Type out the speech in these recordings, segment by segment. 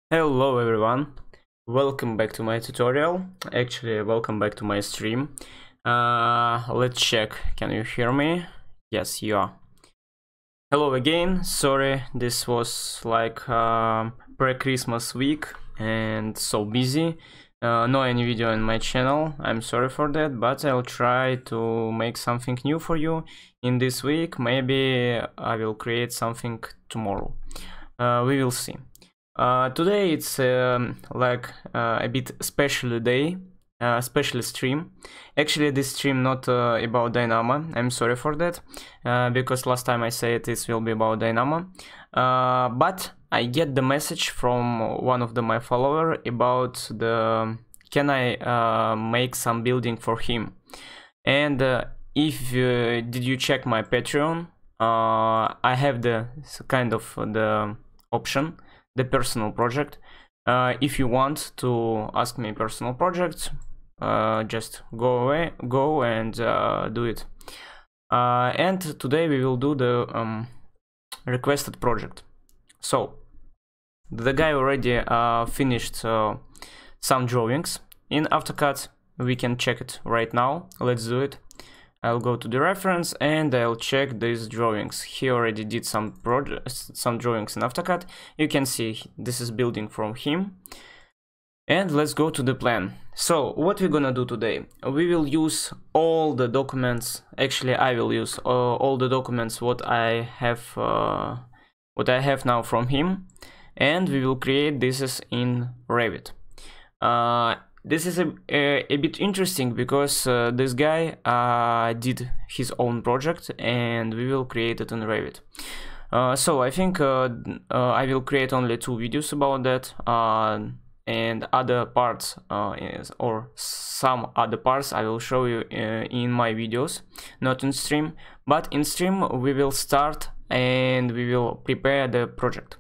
Hello everyone, welcome back to my tutorial. Actually, welcome back to my stream. Let's check, can you hear me? Yes, you are. Hello again, sorry, this was like pre-Christmas week and so busy. No any video in my channel, I'm sorry for that, but I'll try to make something new for you in this week. Maybe I will create something tomorrow. We will see. Today it's like a bit special day, special stream. Actually, this stream not about Dynamo. I'm sorry for that, because last time I said this will be about Dynamo. But I get the message from one of my follower about the can I make some building for him. And if did you check my Patreon? I have the kind of the option. The personal project. If you want to ask me personal projects, just go and do it. And today we will do the requested project. So the guy already finished some drawings in AutoCAD. We can check it right now. Let's do it. I'll go to the reference and I'll check these drawings. He already did some drawings in AutoCAD. You can see this is building from him. And let's go to the plan. So what we're gonna do today? We will use all the documents. Actually, I will use all the documents what I have now from him, and we will create this in Revit. This is a bit interesting because this guy did his own project and we will create it in Revit. So I think I will create only 2 videos about that, and other parts or some other parts I will show you in my videos, not in stream. But in stream we will start and we will prepare the project.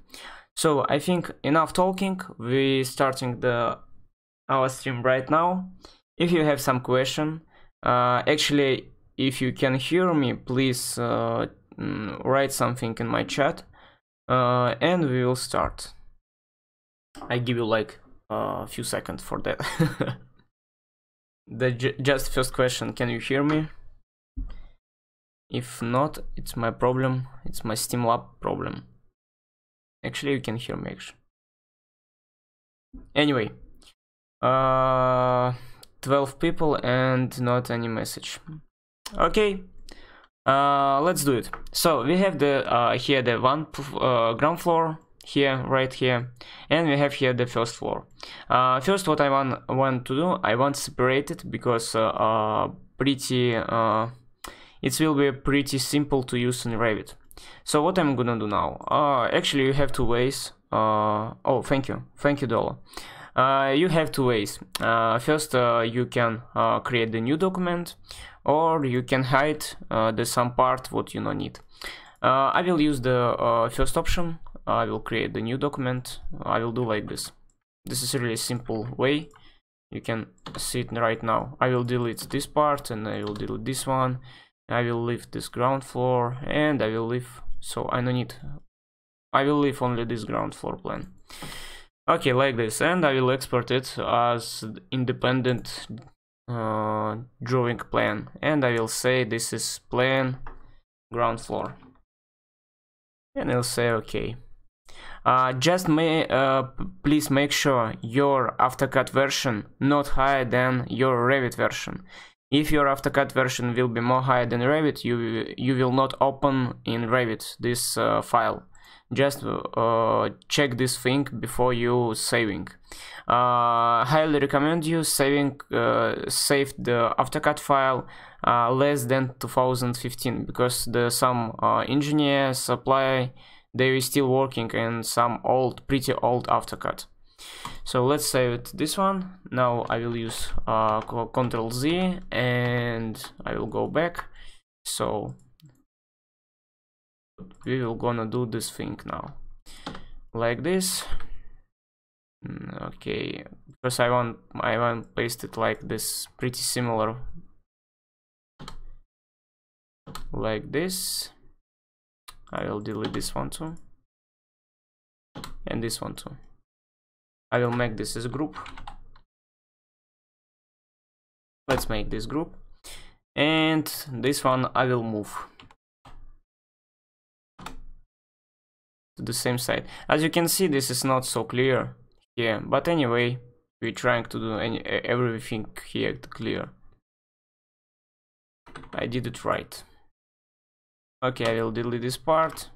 So I think enough talking, we starting our stream right now. If you have some question, actually if you can hear me, please write something in my chat, and we will start. I give you like a few seconds for that. Just first question, can you hear me? If not, it's my problem, it's my Steamlab problem. Actually you can hear me actually. Anyway, 12 people and not any message. Okay, let's do it. So we have the here the ground floor here, right here, and we have here the first floor. First, what I want to do, I want to separate it because it will be pretty simple to use in Revit. So what I'm gonna do now? Actually, you have 2 ways. Oh, thank you, Dollar. You have 2 ways. First, you can create the new document, or you can hide the some part what you don't need. I will use the first option. I will create the new document. I will do like this. This is a really simple way. You can see it right now. I will delete this part and I will delete this one. I will leave this ground floor and I will leave. So I don't need. I will leave only this ground floor plan. Okay, like this, and I will export it as independent drawing plan, and I will say this is plan ground floor, and I'll say okay. Please make sure your AutoCAD version not higher than your Revit version. If your AutoCAD version will be more higher than Revit, you will not open in Revit this file. Just check this thing before you saving. Highly recommend you save the AutoCAD file less than 2015, because some engineers apply, they are still working in some pretty old AutoCAD. So let's save it this one. Now I will use Ctrl Z and I will go back. So we will gonna do this thing now like this. Okay, because I want paste it like this, pretty similar like this. I will delete this one too and this one too. I will make this as a group. Let's make this group, and this one I will move to the same side. As you can see, this is not so clear here, but anyway, we're trying to do everything here clear. I did it right. Okay, I will delete this part.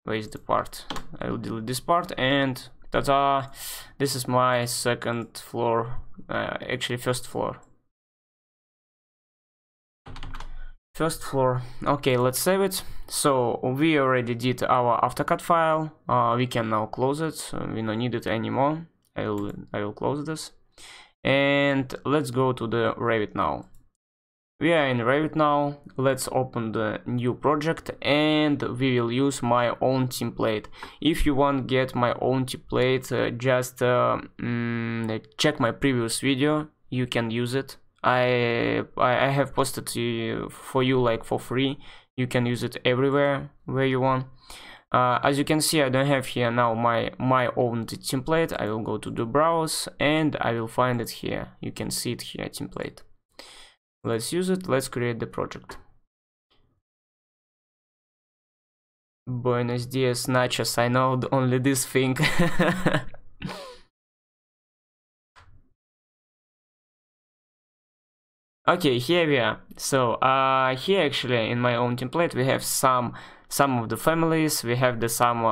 Where is the part? I will delete this part, and ta-da! This is my second floor, actually first floor. First floor. Okay, let's save it. So we already did our AutoCAD file. We can now close it. We don't need it anymore. I will close this, and let's go to the Revit now. We are in Revit now. Let's open the new project, and we will use my own template. If you want to get my own template, just check my previous video. You can use it. I have posted for you like for free. You can use it everywhere where you want. As you can see, I don't have here now my own template. I will go to the browse and I will find it here. You can see it here, template. Let's use it. Let's create the project. Buenos dias, nachos. I know only this thing. Okay, here we are. So here actually in my own template we have some of the families. We have some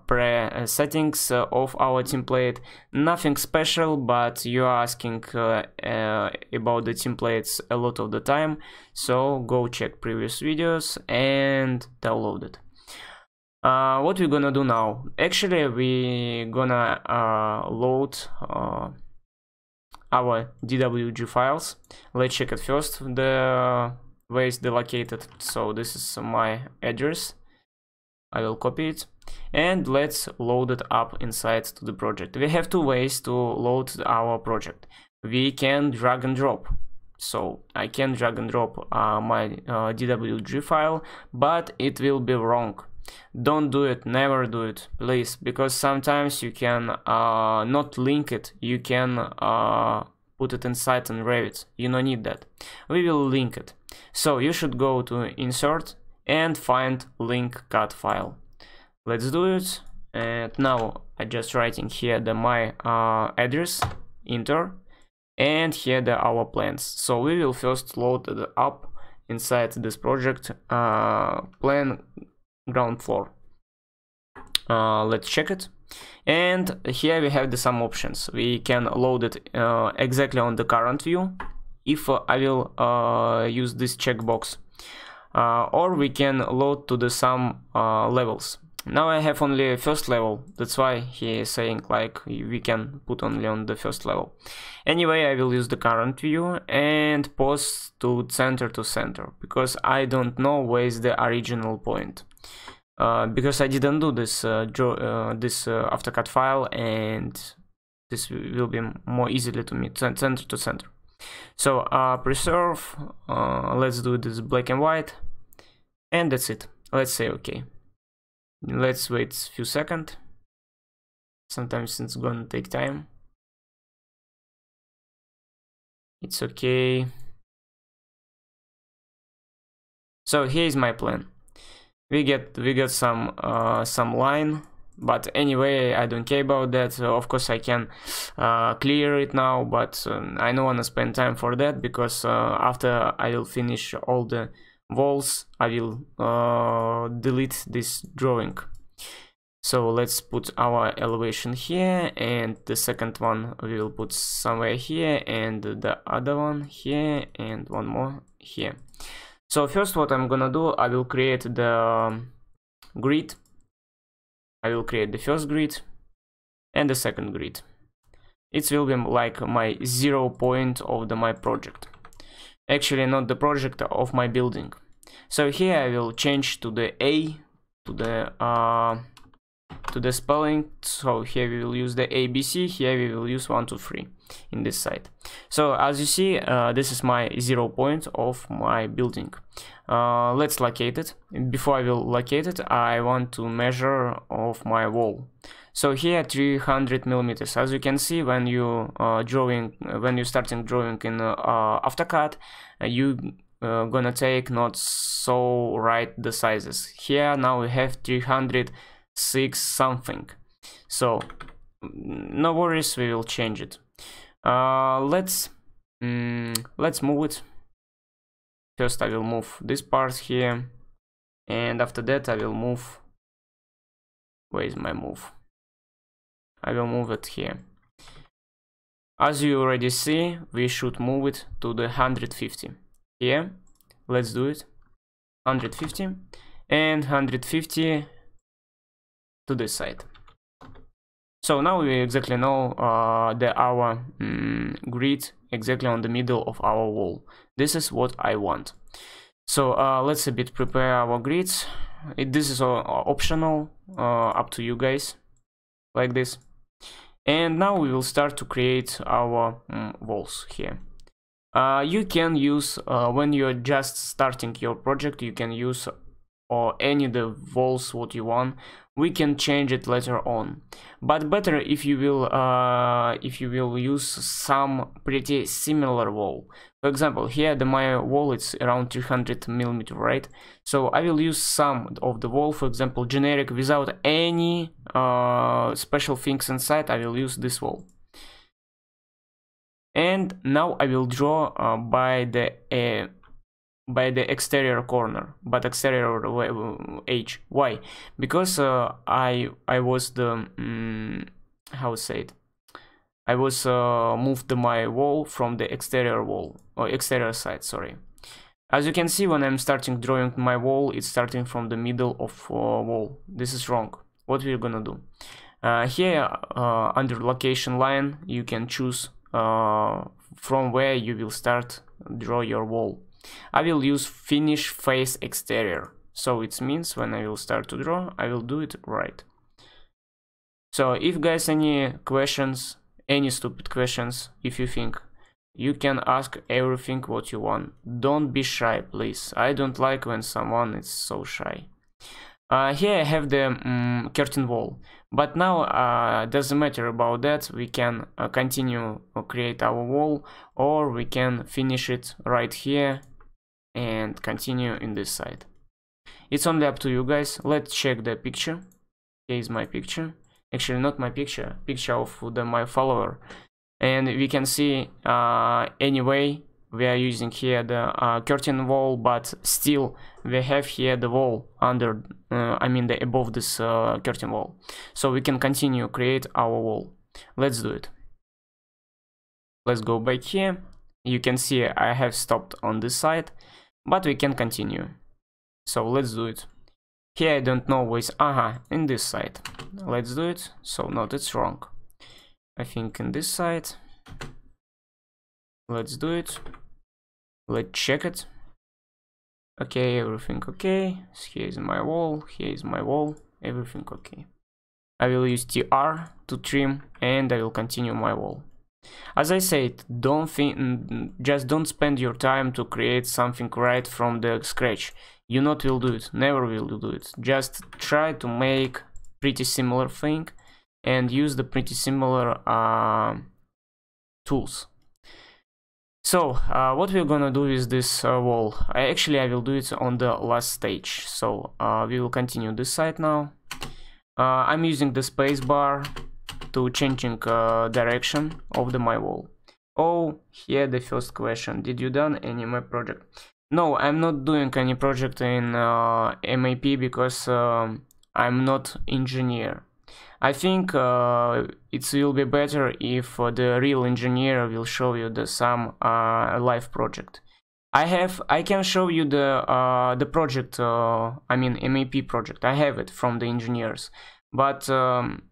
pre-settings of our template. Nothing special, but you are asking about the templates a lot of the time. So go check previous videos and download it. What we're gonna do now? Actually, we're gonna load our DWG files. Let's check it first, the where is the located. So this is my address. I will copy it and let's load it up inside to the project. We have two ways to load our project. We can drag and drop. So I can drag and drop my DWG file, but it will be wrong. Don't do it, never do it, please, because sometimes you can not link it. You can put it inside in Revit. You don't need that. We will link it. So you should go to insert and find link cut file. Let's do it. And now I just writing here my address, enter, and here our plans. So we will first load it up inside this project, plan ground floor. Let's check it, and here we have some options. We can load it exactly on the current view if I will use this checkbox, or we can load to some levels. Now I have only first level, that's why he is saying like we can put only on the first level. Anyway, I will use the current view and pause to center because I don't know where is the original point. Because I didn't do this AutoCAD file, and this will be more easily to me, center to center. So preserve, let's do this black and white, and that's it. Let's say okay. Let's wait a few seconds. Sometimes it's gonna take time. It's okay. So here is my plan. We get some line, but anyway I don't care about that. Of course I can clear it now, but I don't want to spend time for that, because after I will finish all the walls I will delete this drawing. So let's put our elevation here, and the second one we will put somewhere here, and the other one here, and one more here. So first what I'm gonna do, I will create the grid. I will create the first grid and the second grid. It will be like my 0 point of my project. Actually not the project, of my building. So here I will change to the A, to the spelling. So here we will use the ABC, here we will use 1 2 3. in this side. So as you see, this is my 0 point of my building. Let's locate it. Before I will locate it, I want to measure of my wall. So here 300 millimeters. As you can see, when you starting drawing in AutoCAD, you gonna take not so right the sizes. Here now we have 306 something. So no worries, we will change it. Let's move it. First I will move this part here, and after that I will move. Where is my move? I will move it here. As you already see, we should move it to the 150. Here, let's do it. 150 and 150 to this side. So now we exactly know our grid exactly on the middle of our wall. This is what I want. So let's a bit prepare our grids. This is optional, up to you guys, like this. And now we will start to create our walls here. You can use, when you're just starting your project, you can use any of the walls what you want. We can change it later on, but better if you will use some pretty similar wall. For example, here my wall is around 300 millimeter, right? So I will use some of the wall, for example, generic without any special things inside. I will use this wall. And now I will draw by the exterior corner, but exterior edge. Why? Because I was the how to say it? I was moved my wall from the exterior wall, or exterior side, sorry. As you can see, when I'm starting drawing my wall, it's starting from the middle of wall. This is wrong. What we're gonna do? Here under location line, you can choose from where you will start draw your wall. I will use finish face exterior. So it means when I will start to draw, I will do it right. So if guys any questions, any stupid questions, if you think, you can ask everything what you want. Don't be shy, please. I don't like when someone is so shy. Here I have the curtain wall, but now doesn't matter about that. We can continue create our wall, or we can finish it right here and continue in this side. It's only up to you guys. Let's check the picture. Here is my picture. Actually not my picture, picture of my follower. And we can see anyway we are using here the curtain wall, but still we have here the wall under I mean the above this curtain wall. So we can continue create our wall. Let's do it. Let's go back here. You can see I have stopped on this side, but we can continue. So let's do it. Here I don't know where is in this side. Let's do it. So no, that's wrong. I think in this side. Let's do it. Let's check it. Okay, everything okay. Here is my wall. Here is my wall. Everything okay. I will use TR to trim, and I will continue my wall. As I said, just don't spend your time to create something right from the scratch. You not will do it, never will do it. Just try to make pretty similar thing and use the pretty similar tools. So what we're gonna do with this wall? I will do it on the last stage. So we will continue this side now. I'm using the space bar to changing direction of my wall. Oh, here the first question: did you done any MEP project? No, I'm not doing any project in MEP because I'm not engineer. I think it will be better if the real engineer will show you some live project. I can show you the project, I mean MEP project. I have it from the engineers, but I'm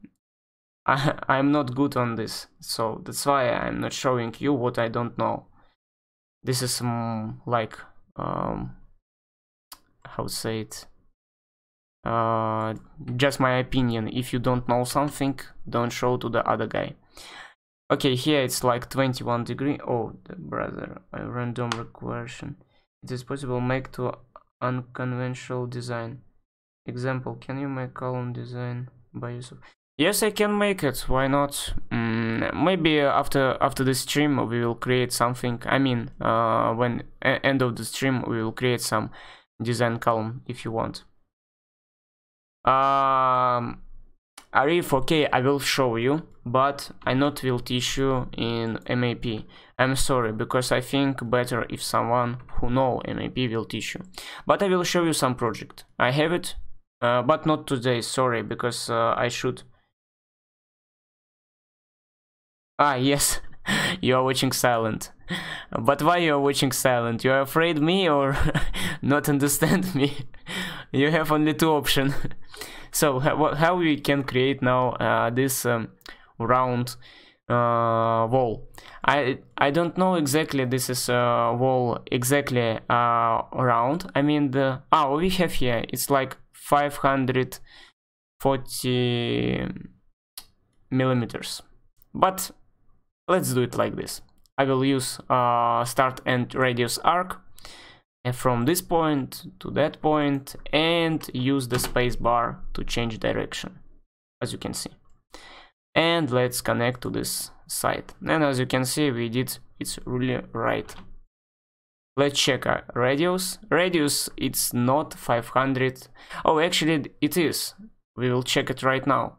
not good on this, so that's why I'm not showing you what I don't know. This is like how to say it, just my opinion. If you don't know something, don't show to the other guy. Okay, here it's like 21 degree. Oh, the brother, a random question. It is possible make to unconventional design. Example, can you make column design by yourself? Yes, I can make it. Why not? Maybe after the stream we will create something. I mean, when end of the stream we will create some design column if you want. Arif, okay, I will show you, but I not will teach you in MEP. I'm sorry, because I think better if someone who know MEP will teach you. But I will show you some project. I have it, but not today. Sorry, because I should. Ah, yes, you are watching silent. But why you are watching silent? You are afraid me or not understand me? You have only two options. So how we can create now this round wall? I don't know exactly. This is a wall exactly round. I mean the we have here. It's like 540 millimeters. But let's do it like this. I will use start and radius arc from this point to that point and use the space bar to change direction, as you can see. And let's connect to this side. And as you can see, we did it's really right. Let's check our radius. Radius, it's not 500. Oh, actually it is. We will check it right now.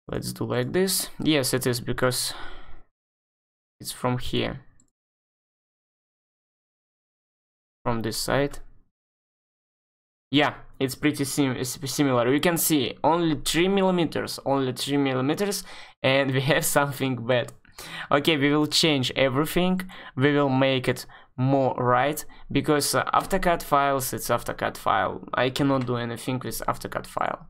Let's do like this. Yes, it is, because it's from here, from this side. Yeah, it's pretty similar. You can see only 3 millimeters, and we have something bad. Okay, we will change everything. We will make it more right, because AutoCAD files, it's AutoCAD file. I cannot do anything with AutoCAD file.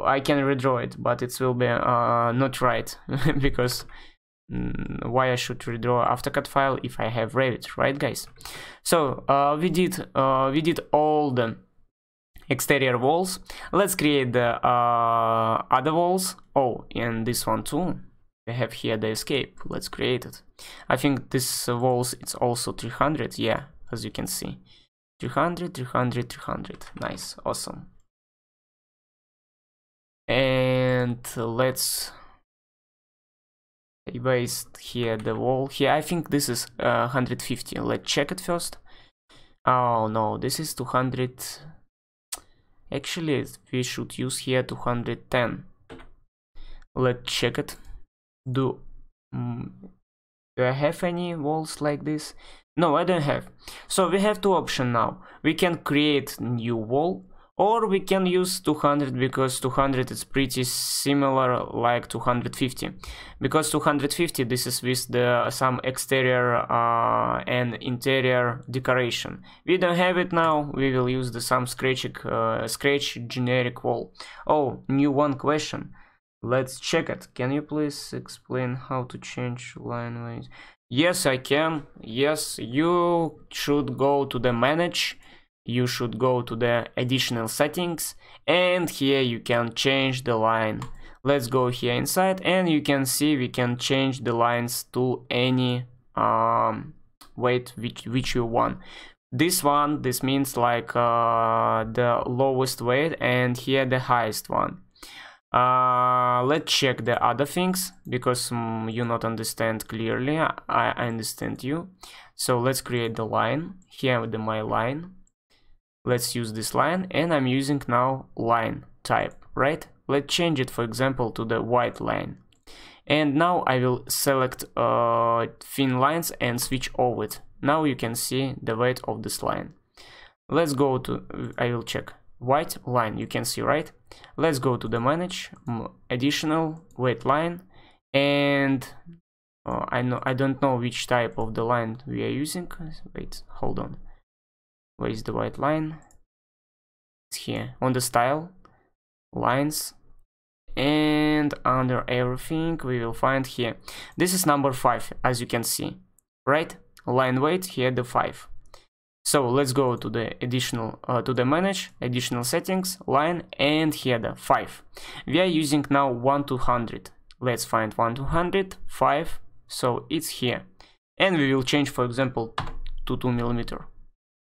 I can redraw it, but it will be not right, because why I should redraw AutoCAD file if I have Revit, right, guys? So we did all the exterior walls. Let's create the other walls. Oh, and this one too. We have here the escape. Let's create it. I think this walls, it's also 300. Yeah, as you can see, 300, 300, 300. Nice, awesome. And let's paste here the wall. Here, I think this is 150. Let's check it first. Oh no, this is 200. Actually, we should use here 210. Let's check it. Do I have any walls like this? No, I don't have. So we have two options now. We can create new wall, or we can use 200, because 200 is pretty similar like 250. Because 250, this is with the some exterior and interior decoration. We don't have it now. We will use the some scratch generic wall. Oh, new one question. Let's check it. Can you please explain how to change line weight? Yes, I can. Yes, you should go to the manage. You should go to the additional settings, and here you can change the line. Let's go here inside, and you can see we can change the lines to any weight which you want. This means like the lowest weight, and here the highest one. Let's check the other things, because you not understand clearly. I understand you. So let's create the line. Here with my line. Let's use this line, and I'm using now line type, right? Let's change it, for example, to the white line. And now I will select thin lines and switch over it. Now you can see the weight of this line. Let's go to, I will check white line, you can see, right? Let's go to the manage, additional weight line, and I don't know which type of the line we are using. Wait, hold on. Where is the white line? It's here on the style, lines, and under everything we will find here. This is number 5, as you can see, right? Line weight, here the 5. So let's go to the additional, to the manage, additional settings, line, and here the 5. We are using now 1 to 100. Let's find 1 to 100, 5, so it's here. And we will change, for example, to 2 millimeter.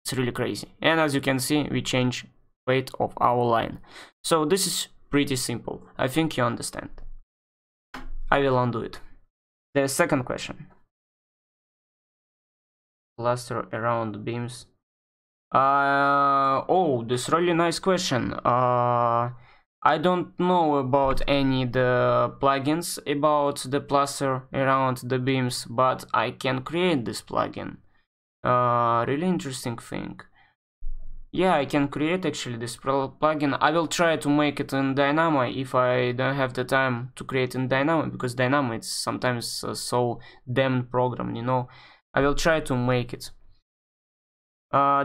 It's really crazy. And as you can see, we change weight of our line. So this is pretty simple. I think you understand. I will undo it. The second question. Cluster around beams. Oh, this really nice question. I don't know about any the plugins about the cluster around the beams, but I can create this plugin. Really interesting thing. Yeah, I can create actually this plugin. I will try to make it in Dynamo if I don't have the time to create in Dynamo, because Dynamo it's sometimes so damn program, you know. I will try to make it.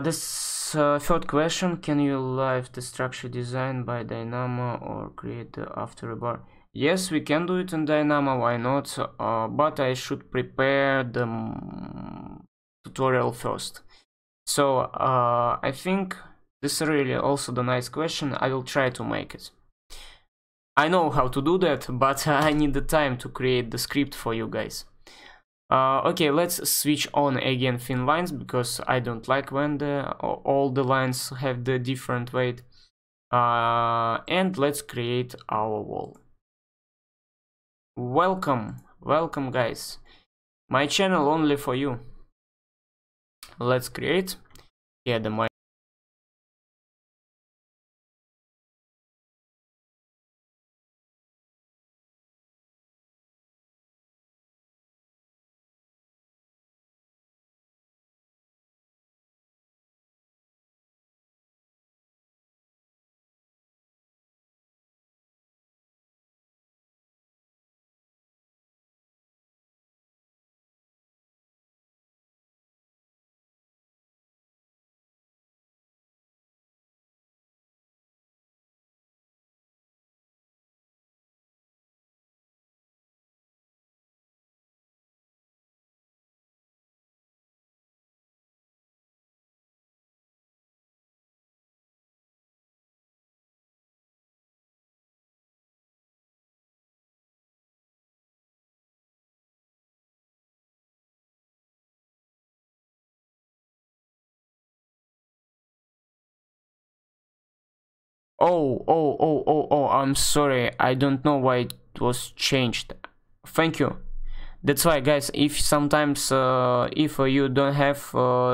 This third question, can you live the structure design by Dynamo or create after a bar? Yes, we can do it in Dynamo, why not? But I should prepare the tutorial first. So I think this is really also the nice question. I will try to make it. I know how to do that, but I need the time to create the script for you guys. Okay, let's switch on again thin lines, because I don't like when all the lines have the different weight. And let's create our wall. Welcome guys. My channel only for you. Let's create here the Oh, I'm sorry, I don't know why it was changed. Thank you. That's why, guys, if sometimes if you don't have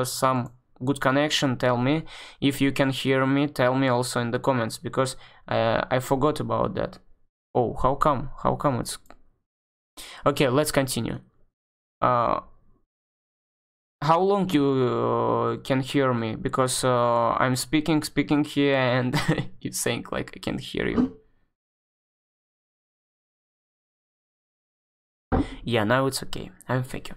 some good connection, tell me. If you can hear me, tell me also in the comments, because I forgot about that. Oh, how come it's... Okay, let's continue. How long you can hear me, because I'm speaking here and it's saying like I can't hear you. Yeah, now it's okay. Thank you.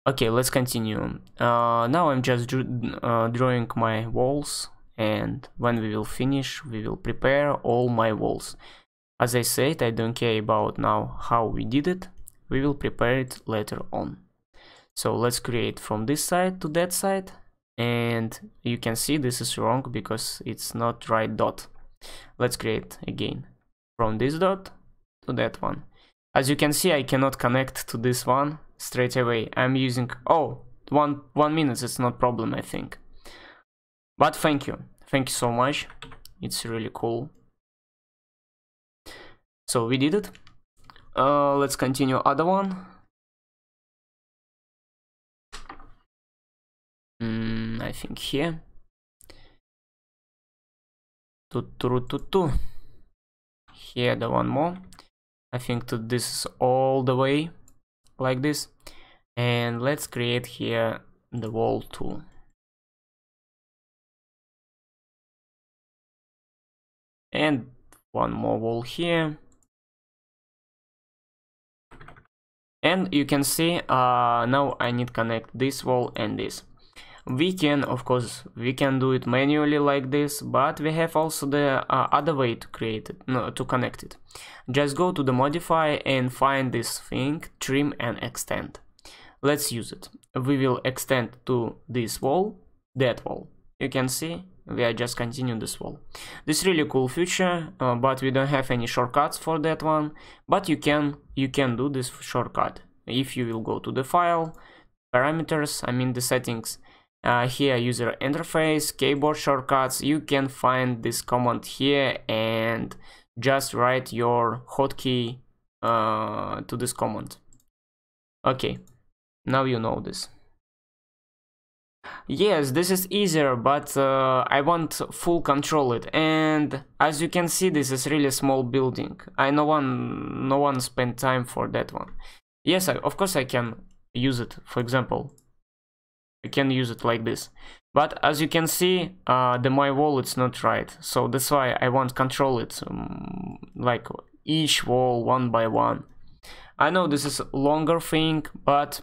Okay, let's continue. Now I'm just drawing my walls, and when we will finish, we will prepare all my walls. As I said, I don't care about now how we did it. We will prepare it later on. So let's create from this side to that side, and you can see this is wrong because it's not right dot. Let's create again from this dot to that one. As you can see, I cannot connect to this one straight away. I'm using one minute. It's not problem, I think. But thank you so much. It's really cool. So we did it. Let's continue other one. I think here. Here the one more. I think this is all the way like this. And let's create here the wall too. And one more wall here. And you can see now I need to connect this wall and this. We can, of course, we can do it manually like this, but we have also the other way to create it, to connect it. Just go to the modify and find this thing, trim and extend. Let's use it. We will extend to this wall, that wall. You can see we are just continue this wall. This really cool feature, but we don't have any shortcuts for that one. But you can do this shortcut if you will go to the file, parameters, I mean the settings. Here, user interface, keyboard shortcuts. You can find this command here and just write your hotkey to this command. Okay, now you know this. Yes, this is easier, but I want full control it, and as you can see, this is really small building. No one spent time for that one. Yes, of course I can use it. For example, I can use it like this, but as you can see, my wall it's not right, so that's why I want control it, like each wall one by one. I know this is a longer thing, but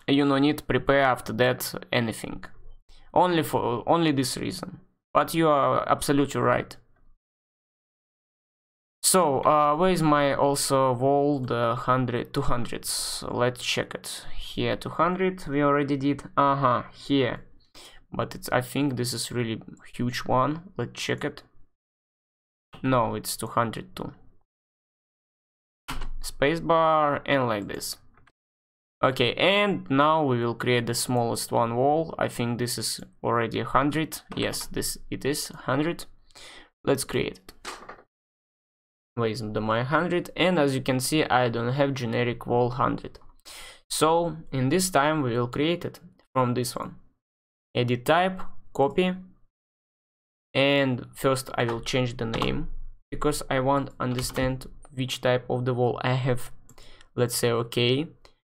you no need to prepare after that anything. Only this reason. But you are absolutely right. So where is my also wall, the 200s? Let's check it. Here 200 we already did. Here. But I think this is really huge one. Let's check it. No, it's 202. Spacebar and like this. Okay, and now we will create the smallest one wall. I think this is already 100. Yes, it is 100. Let's create it. Where is my 100? And as you can see, I don't have generic wall 100. So in this time we will create it from this one. Edit type, copy, and first I will change the name because I want to understand which type of the wall I have. Let's say okay.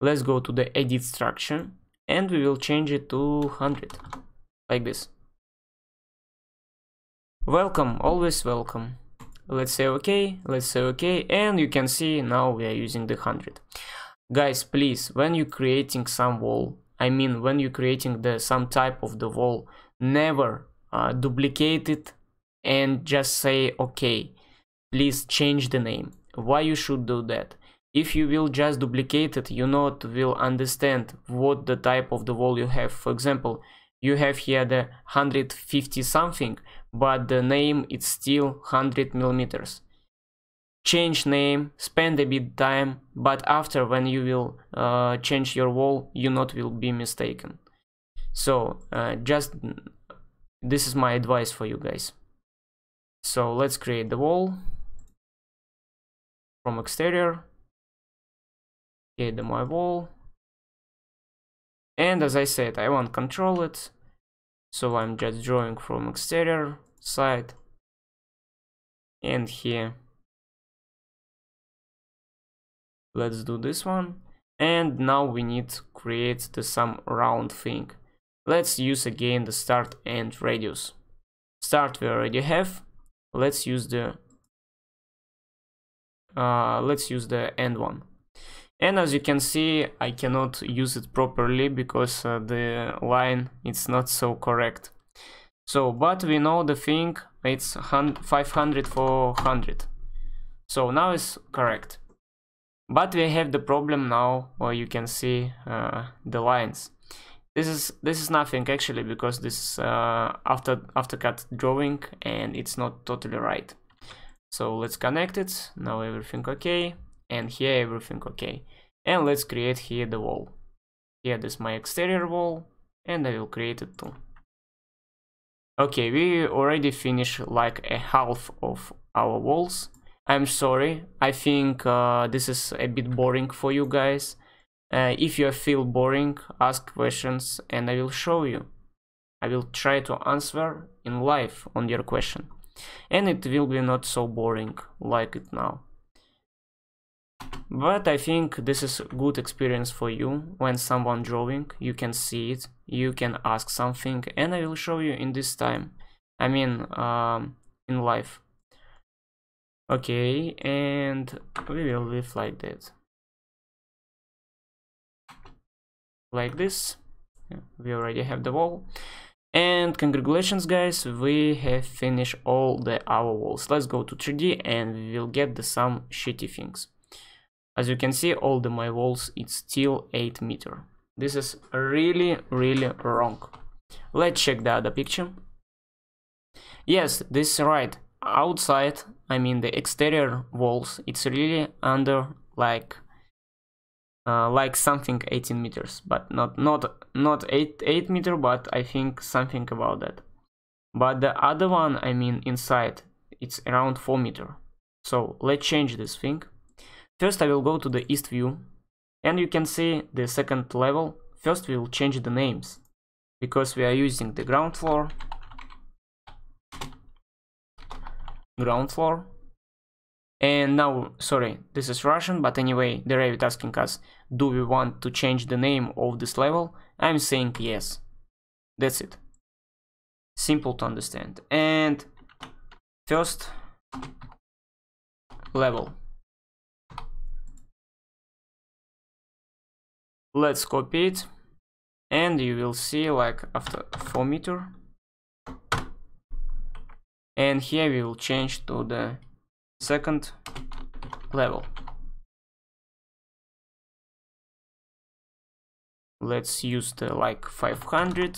Let's go to the edit structure and we will change it to 100 like this. Welcome, always welcome. Let's say okay, and you can see now we are using the 100. Guys, please, when you're creating some wall, I mean when you're creating some type of the wall, never duplicate it and just say okay. Please change the name. Why you should do that? If you will just duplicate it, you not will understand what the type of the wall you have. For example, you have here the 150 something, but the name is still 100 millimeters. Change name, spend a bit time, but after when you will change your wall, you not will be mistaken. So just this is my advice for you guys. So let's create the wall from exterior. My wall, and as I said, I want to control it, so I'm just drawing from exterior side and here. Let's do this one, and now we need to create some round thing. Let's use again the start and radius. Start we already have. Let's use the end one. And as you can see, I cannot use it properly because the line is not so correct. So, but we know the thing, it's 500 for 100. So now it's correct. But we have the problem now, where you can see the lines. This is nothing actually, because this is AutoCAD drawing and it's not totally right. So let's connect it. Now everything okay. And here everything okay, and let's create here the wall. Here this is my exterior wall, and I will create it too. Okay, we already finished like a half of our walls. I'm sorry, I think this is a bit boring for you guys. If you feel boring, ask questions and I will show you. I will try to answer in live on your question, and it will be not so boring like it now. But I think this is a good experience for you. When someone drawing, you can see it, you can ask something, and I will show you in this time. I mean, in live. Okay, and we will leave like that. Like this. We already have the wall. And congratulations guys, we have finished all our walls. Let's go to 3D and we will get some shitty things. As you can see, all my walls, it's still 8 meters. This is really wrong. Let's check the other picture. Yes, this is right. Outside, I mean the exterior walls, it's really under like something 18 meters, but not 8 meter, but I think something about that. But the other one, I mean inside, it's around 4 meter. So let's change this thing. First I will go to the east view, and you can see the second level. First we will change the names, because we are using the ground floor, and now, sorry, this is Russian, but anyway, the Revit asking us, do we want to change the name of this level? I'm saying yes. That's it. Simple to understand. And first level. Let's copy it, and you will see like after 4 meter. And here we will change to the second level. Let's use the like 500.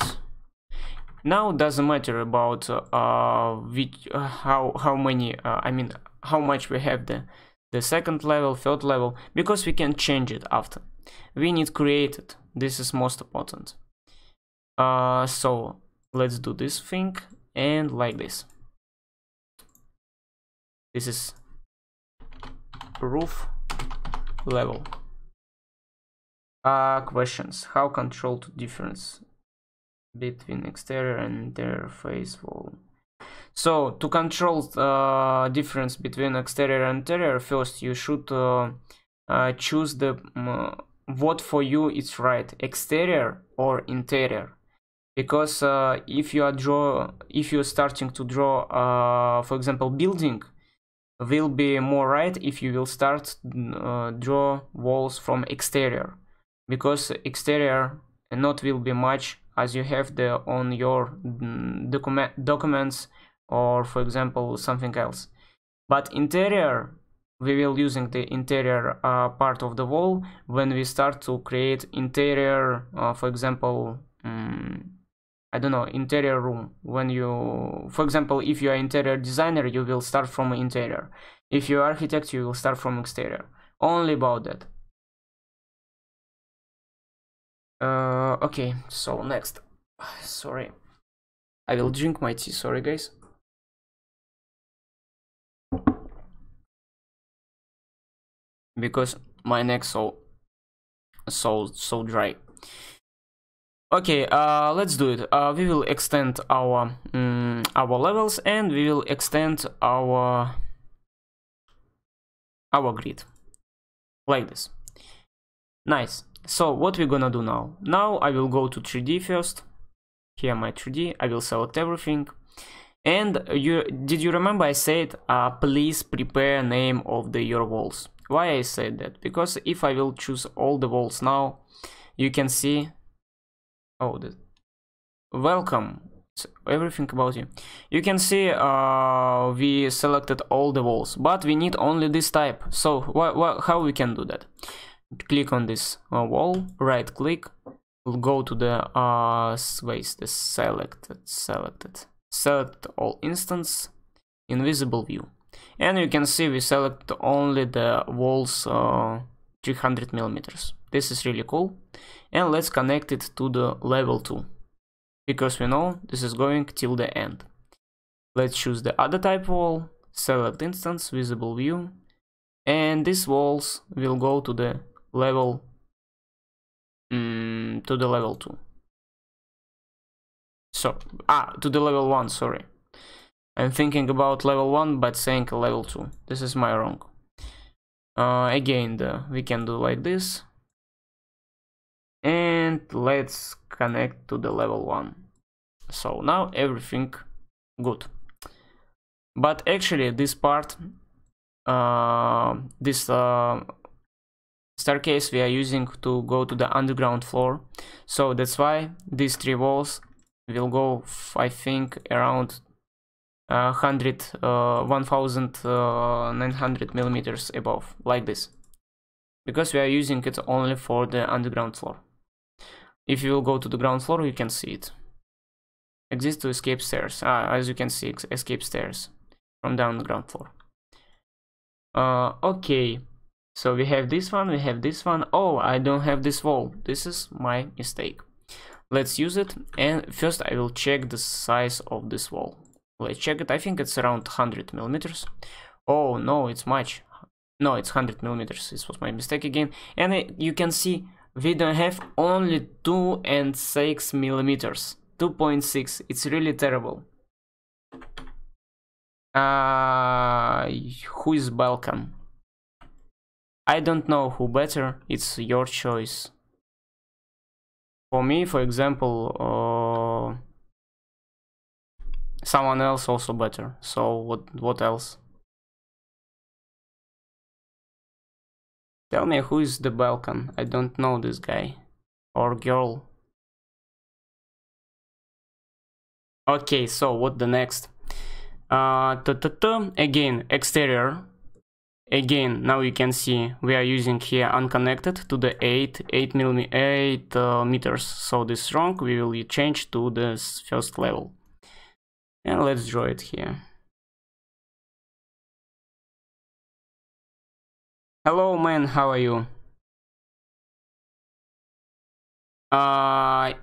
Now doesn't matter about how many I mean how much we have the second level, third level, because we can change it after. We need create it. This is most important. So let's do this thing and like this. This is roof level. Questions. How control the difference between exterior and interior face wall? So to control difference between exterior and interior, first you should choose the what for you is right, exterior or interior. Because if you're starting to draw, for example, building, will be more right if you will start draw walls from exterior, because exterior not will be much as you have the on your documents, or for example something else. But interior, we will using the interior part of the wall when we start to create interior, for example, I don't know, interior room. When you, for example, if you are interior designer, you will start from interior. If you are architect, you will start from exterior. Only about that. Okay, so next. Sorry, I will drink my tea. Sorry, guys. Because my neck so dry. Okay, let's do it. We will extend our levels, and we will extend our grid like this. Nice. So what we're gonna do now? Now I will go to 3D first. Here my 3D. I will select everything. And did you remember I said please prepare name of your walls? Why I said that? Because if I will choose all the walls now, you can see. Oh, welcome. Everything about you. You can see we selected all the walls, but we need only this type. So how we can do that? Click on this wall, right click, we'll go to the select all instance, invisible view, and you can see we select only the walls 300 millimeters. This is really cool. And let's connect it to the level 2, because we know this is going till the end. Let's choose the other type wall, select instance, visible view, and these walls will go to the level 2. So to the level 1, sorry. I'm thinking about level 1 but saying level 2. This is my wrong. Again, we can do like this. And let's connect to the level 1. So now everything good. But actually this part, this staircase we are using to go to the underground floor. So that's why these 3 walls will go, I think, around 1900 millimeters above, like this. Because we are using it only for the underground floor. If you will go to the ground floor, you can see it. Exit to escape stairs. As you can see, escape stairs from down the ground floor. Okay, so we have this one, we have this one. Oh, I don't have this wall. This is my mistake. Let's use it, and first I will check the size of this wall. Let's check it. I think it's around 100 millimeters. Oh no, it's much. No, it's 100 millimeters. This was my mistake again. And you can see we don't have only 2 and 6 millimeters. 2.6. It's really terrible. Who is Balkan? I don't know who better. It's your choice. For me, for example, someone else also better. So what else? Tell me who is the Balkan. I don't know this guy or girl. Okay, so what the next? Again, exterior. Again, now you can see we are using here unconnected to the 8 meters. So this is wrong. We will change to this first level. And let's draw it here. Hello man, how are you?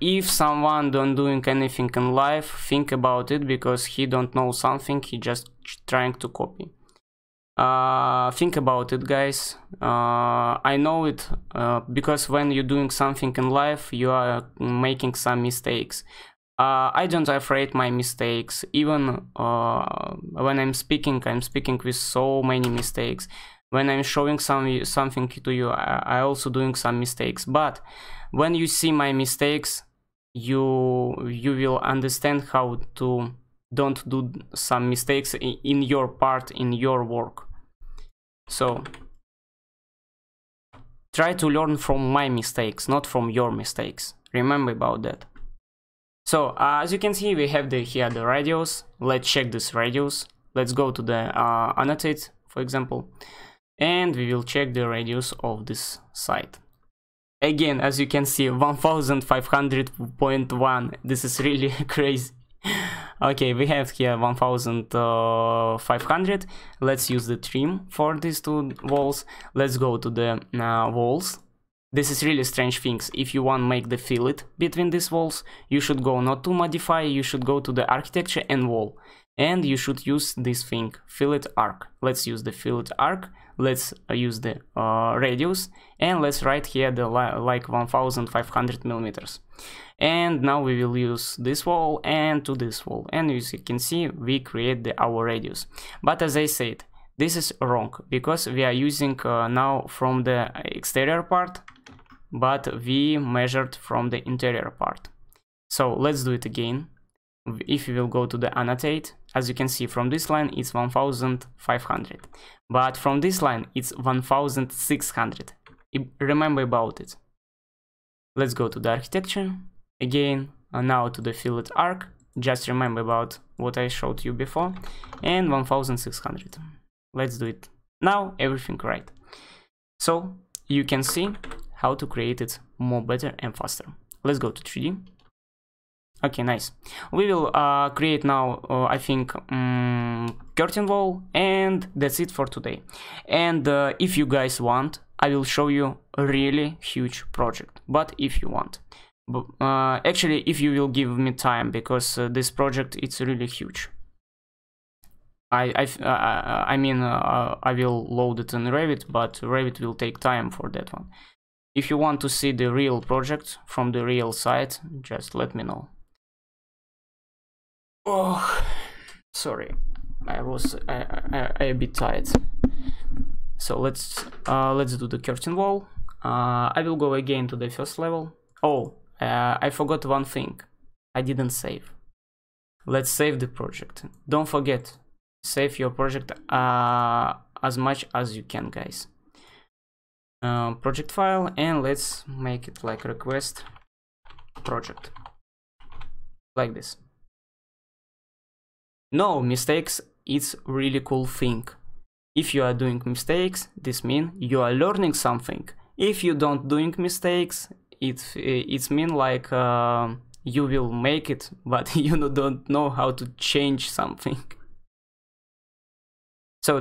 If someone don't doing anything in life, think about it, because he don't know something, he just trying to copy. Think about it, guys. I know it because when you're doing something in life, you are making some mistakes. I don't afraid my mistakes. Even when I'm speaking with so many mistakes. When I'm showing something to you, I also doing some mistakes. But when you see my mistakes, you will understand how to don't do some mistakes in your part, in your work. So try to learn from my mistakes, not from your mistakes. Remember about that. So as you can see, we have here the radius. Let's check this radius. Let's go to the annotate, for example, and we will check the radius of this site. Again, as you can see, 1500.1. This is really crazy. Okay, we have here 1500. Let's use the trim for these two walls. Let's go to the walls. This is really strange things. If you want to make the fillet between these walls, you should go not to modify, you should go to the architecture and wall. And you should use this thing, fillet arc. Let's use the fillet arc. Let's use the radius, and let's write here the like 1500 millimeters. And now we will use this wall and to this wall, and as you can see, we create our radius. But as I said, this is wrong, because we are using now from the exterior part, but we measured from the interior part. So let's do it again. If you will go to the annotate, as you can see, from this line it's 1500, but from this line it's 1600. Remember about it. Let's go to the architecture again, and now to the fillet arc. Just remember about what I showed you before, and 1600. Let's do it now. Everything right. So you can see how to create it more better and faster. Let's go to 3D. Okay, nice. We will create now, I think, curtain wall, and that's it for today. And if you guys want, I will show you a really huge project. But if you want, actually, if you will give me time, because this project it's really huge. I mean, I will load it in Revit, but Revit will take time for that one. If you want to see the real project from the real site, just let me know. Oh, sorry, I a bit tired. So let's do the curtain wall. I will go again to the first level. Oh, I forgot one thing. I didn't save. Let's save the project. Don't forget, save your project as much as you can, guys. Project file, and let's make it like request project, like this. No mistakes, it's really cool thing. If you are doing mistakes, this means you are learning something. If you don't doing mistakes, it's mean like you will make it, but you don't know how to change something. So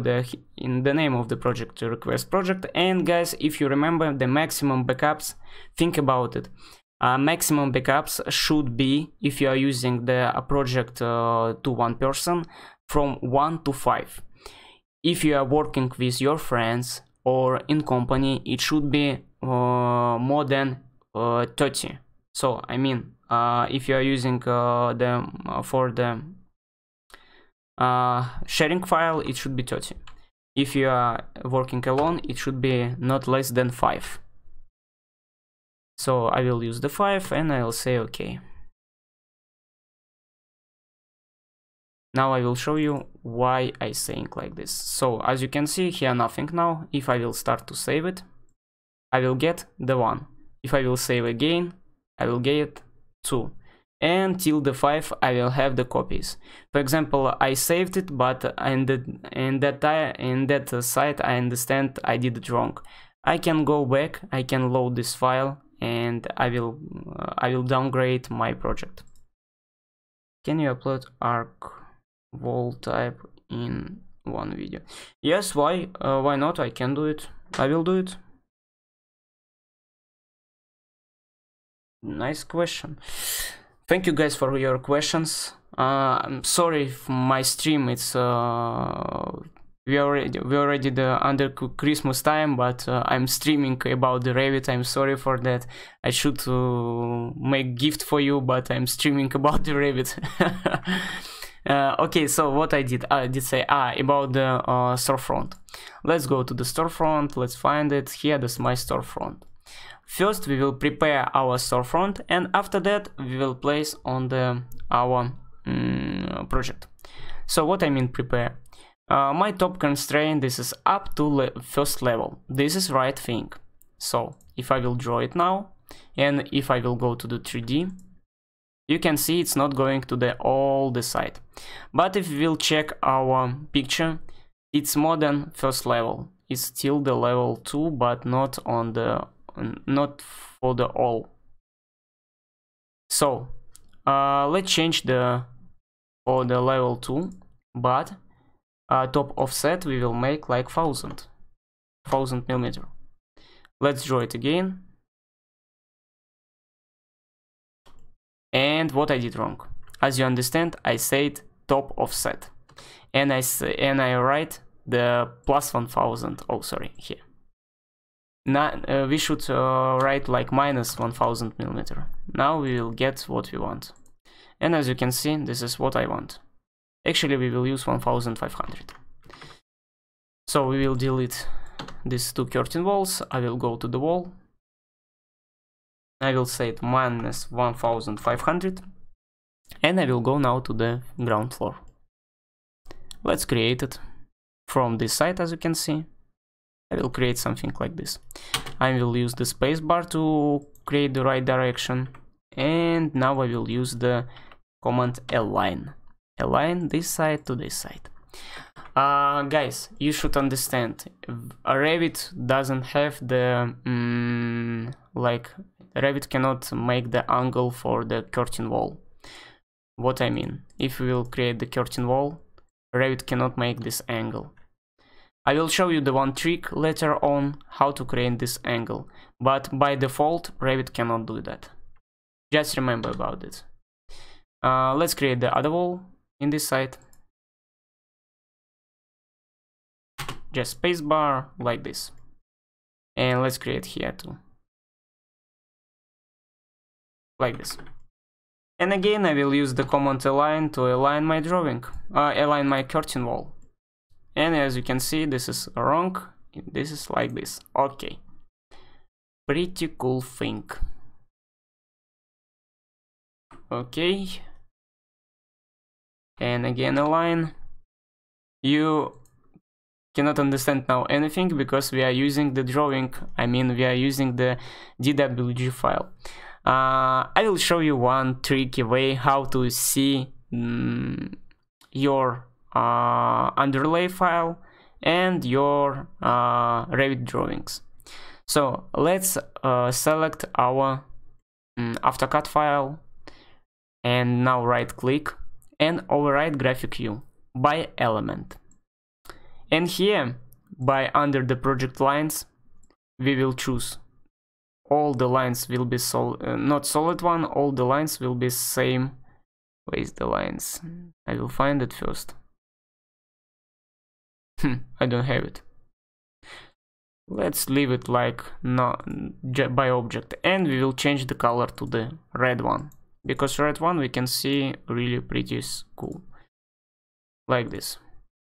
in the name of the project, request project. And guys, if you remember the maximum backups, think about it. Maximum backups should be, if you are using the project to one person, from 1 to 5. If you are working with your friends or in company, it should be more than 30. So I mean, if you are using for the sharing file, it should be 30. If you are working alone, it should be not less than 5. So I will use the 5 and I will say OK. Now I will show you why I saying like this. So as you can see here, nothing now. If I will start to save it, I will get the 1. If I will save again, I will get 2. And till the 5 I will have the copies. For example, I saved it, but in that site I understand I did it wrong. I can go back, I can load this file, and I will downgrade my project. Can you upload arc wall type in one video? Yes, why not? I can do it. I will do it. Nice question. Thank you guys for your questions. I'm sorry if my stream, it's we already under Christmas time, but I'm streaming about the Revit. I'm sorry for that. I should make gift for you, but I'm streaming about the Revit. Okay, so what I did say about the storefront. Let's go to the storefront. Let's find it here. This is my storefront. First, we will prepare our storefront, and after that, we will place on our project. So what I mean prepare? My top constraint, this is up to first level. This is right thing. So if I will draw it now, and if I will go to the 3D, you can see it's not going to all the site. But if we will check our picture, it's more than first level. It's still the level 2, but not for the all. So let's change for the level 2, but top offset we will make like 1000 millimeter. Let's draw it again. And what I did wrong, as you understand, I said top offset, and I write the plus 1000. Oh, sorry, here. Now we should write like minus 1000 millimeter. Now we will get what we want, and as you can see, this is what I want. Actually, we will use 1500. So we will delete these two curtain walls. I will go to the wall. I will say it minus 1500, and I will go now to the ground floor. Let's create it from this side. As you can see, I will create something like this. I will use the spacebar to create the right direction, and now I will use the command align this side to this side. Guys, you should understand, Revit doesn't have the Revit cannot make the angle for the curtain wall. What I mean, if we will create the curtain wall, Revit cannot make this angle. I will show you the one trick later on how to create this angle, but by default Revit cannot do that. Just remember about it. Let's create the other wall in this side. Just spacebar like this, and let's create here too, like this. And again, I will use the command align to align my drawing, align my curtain wall. And as you can see, this is wrong. This is like this. Okay, pretty cool thing. Okay, and again align. You cannot understand now anything because we are using the drawing. I mean, we are using the DWG file. I will show you one tricky way how to see your underlay file and your Revit drawings. So let's select our AutoCAD file. And now right click and override graphic view by element. And here by under the project lines we will choose all the lines will be not solid one, all the lines will be same. Where is the lines? I will find it first. I don't have it. Let's leave it like by object, and we will change the color to the red one, because red one we can see really pretty cool, like this.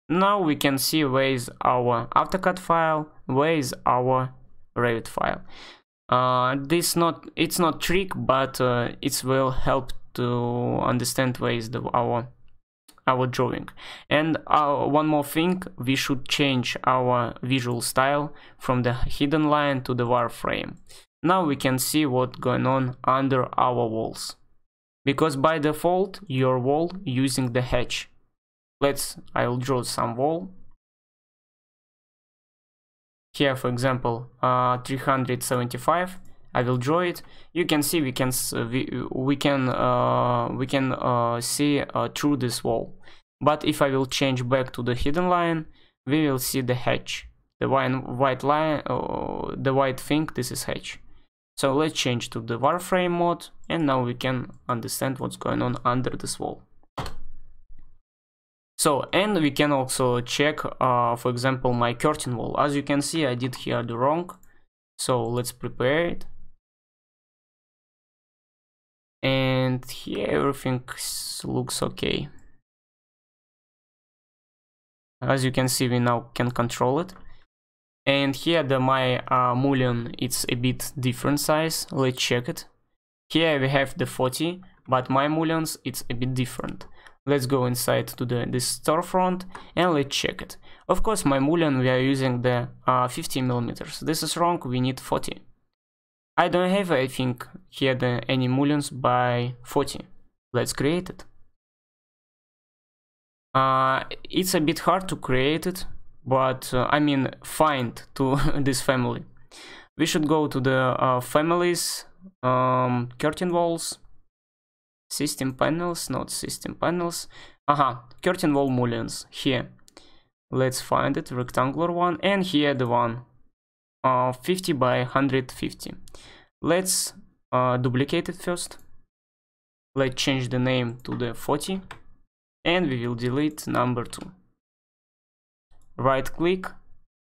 Now we can see where is our AutoCAD file, where is our Revit file. It's not trick, but it will help to understand where is our drawing. And one more thing, we should change our visual style from the hidden line to the wireframe. Now we can see what's going on under our walls, because by default your wall using the hatch. I'll draw some wall here, for example 375. I will draw it. You can see we can see through this wall. But if I will change back to the hidden line, we will see the hatch, the white line, the white thing. This is hatch. So let's change to the wireframe mode, and now we can understand what's going on under this wall. So, and we can also check, for example, my curtain wall. As you can see, I did here the wrong. So let's prepare it. And here everything looks okay. As you can see, we now can control it. And here my mullion, it's a bit different size. Let's check it. Here we have the 40, but my mullions, it's a bit different. Let's go inside to this storefront and let's check it. Of course, my mullion, we are using the 50 millimeters. This is wrong, we need 40. I don't have, I think, here any mullions by 40. Let's create it. It's a bit hard to create it, but I mean find to this family. We should go to the families, curtain walls, system panels, not system panels. Curtain wall mullions here. Let's find it, rectangular one, and here the one 50 by 150. Let's duplicate it first. Let's change the name to the 40, and we will delete number 2. Right click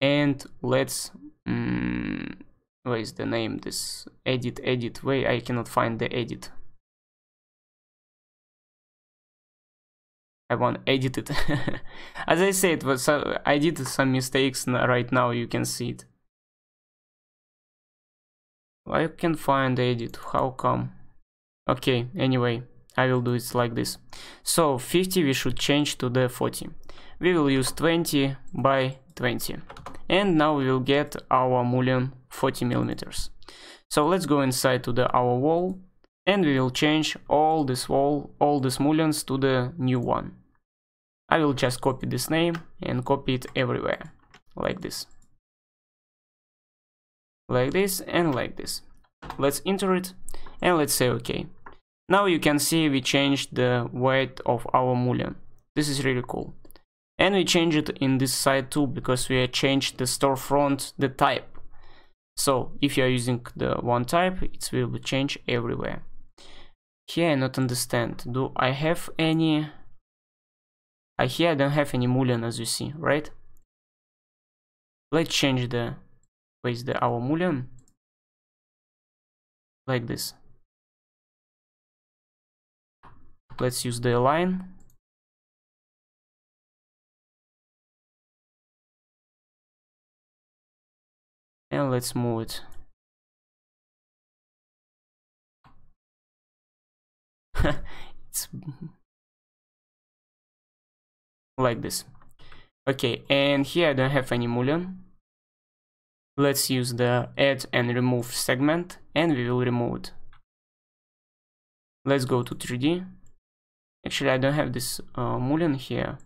and let's where is the name? This edit way. I cannot find the edit. I want to edit it. As I said, I did some mistakes right now. You can see it. I can find edit. How come? Okay. Anyway, I will do it like this. So 50 we should change to the 40. We will use 20 by 20, and now we will get our mullion 40 millimeters. So let's go inside to our wall. And we will change all this wall, all these mullions to the new one. I will just copy this name and copy it everywhere, like this. Like this and like this. Let's enter it and let's say OK. Now you can see we changed the weight of our mullion. This is really cool. And we change it in this side too, because we changed the storefront, the type. So if you are using the one type, it will be changed everywhere. Here I not understand. Do I have any? Here I don't have any mullion, as you see, right? Let's change our mullion like this. Let's use the align. And let's move it. It's like this. Okay, and here I don't have any mullion. Let's use the add and remove segment, and we will remove it. Let's go to 3D. Actually, I don't have this mullion here.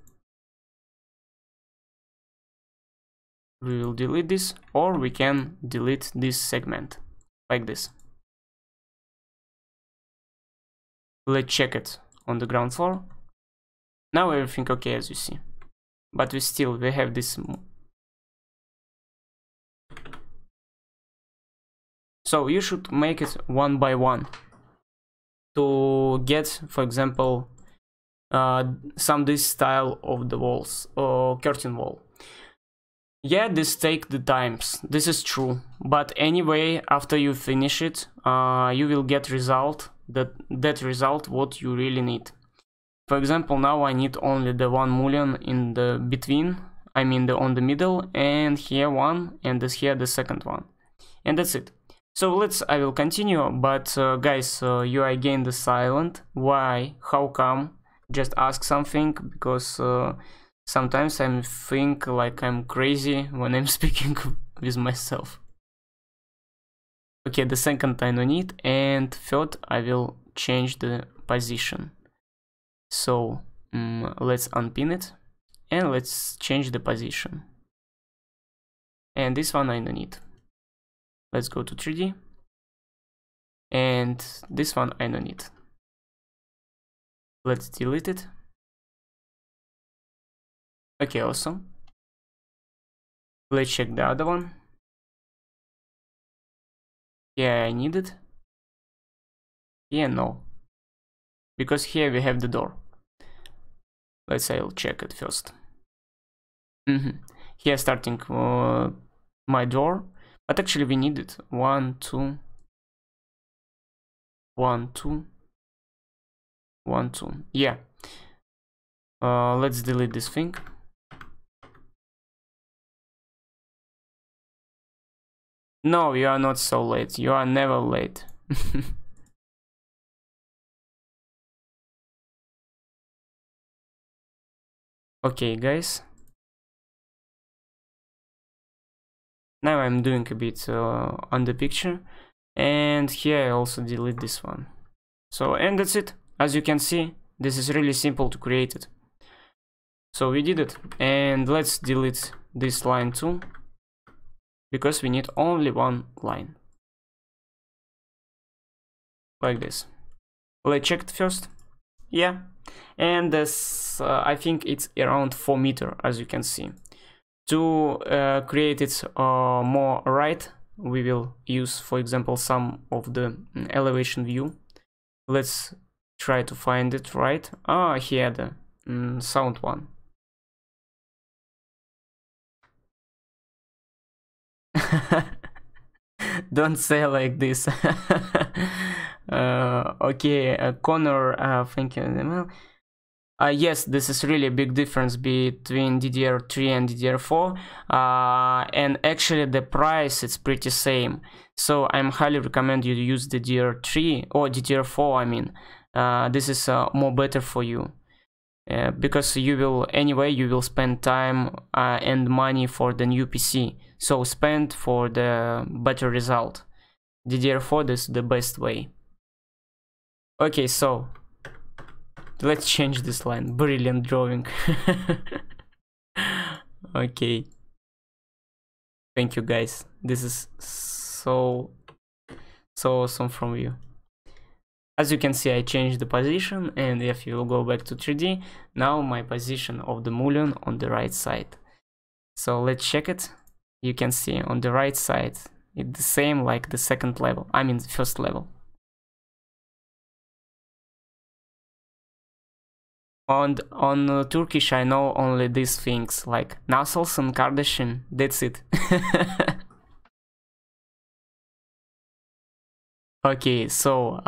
We will delete this, or we can delete this segment like this. Let's check it on the ground floor. Now everything okay, as you see, but we have this. So you should make it one by one to get, for example, this style of the walls or curtain wall. Yeah, this take the times, this is true, but anyway, after you finish it, you will get that result what you really need. For example, now I need only the 1 mullion in the between, I mean on the middle, and here one, and here the second one, and that's it. So I will continue, but guys, you are again the silent. Why? How come? Just ask something, because sometimes I think like I'm crazy when I'm speaking with myself. Okay, the second I don't need, and third I will change the position. So let's unpin it and let's change the position. And this one I don't need. Let's go to 3D. And this one I don't need. Let's delete it. Okay, awesome. Let's check the other one. Yeah, I need it. Yeah, no. Because here we have the door. I'll check it first. Here starting my door, but actually we need it. 1, 2, 1, 2, 1, 2. Yeah. Let's delete this thing. No, you are not so late. You are never late. Okay, guys. Now I'm doing a bit on the picture, and here I also delete this one. So, and that's it. As you can see, this is really simple to create it. So we did it, and let's delete this line too, because we need only one line. Like this. Let's check it first. Yeah, and this I think it's around 4 meters, as you can see. To create it more right, we will use, for example, some of the elevation view. Let's try to find it right. Here the sound one. Don't say like this. Okay, Connor, thank you. Yes, this is really a big difference between DDR3 and DDR4, and actually the price is pretty same. So I'm highly recommend you to use DDR3 or DDR4. I mean, this is more better for you, because you will spend time and money for the new PC. So spend for the better result. DDR4 is the best way. Okay, so let's change this line. Brilliant drawing. Okay. Thank you, guys. This is so awesome from you. As you can see, I changed the position, and if you go back to 3D, now my position of the mullion on the right side. So let's check it. You can see on the right side, it's the same like the second level. I mean, the first level. On Turkish, I know only these things like nasılsın kardeşim. That's it. Okay, so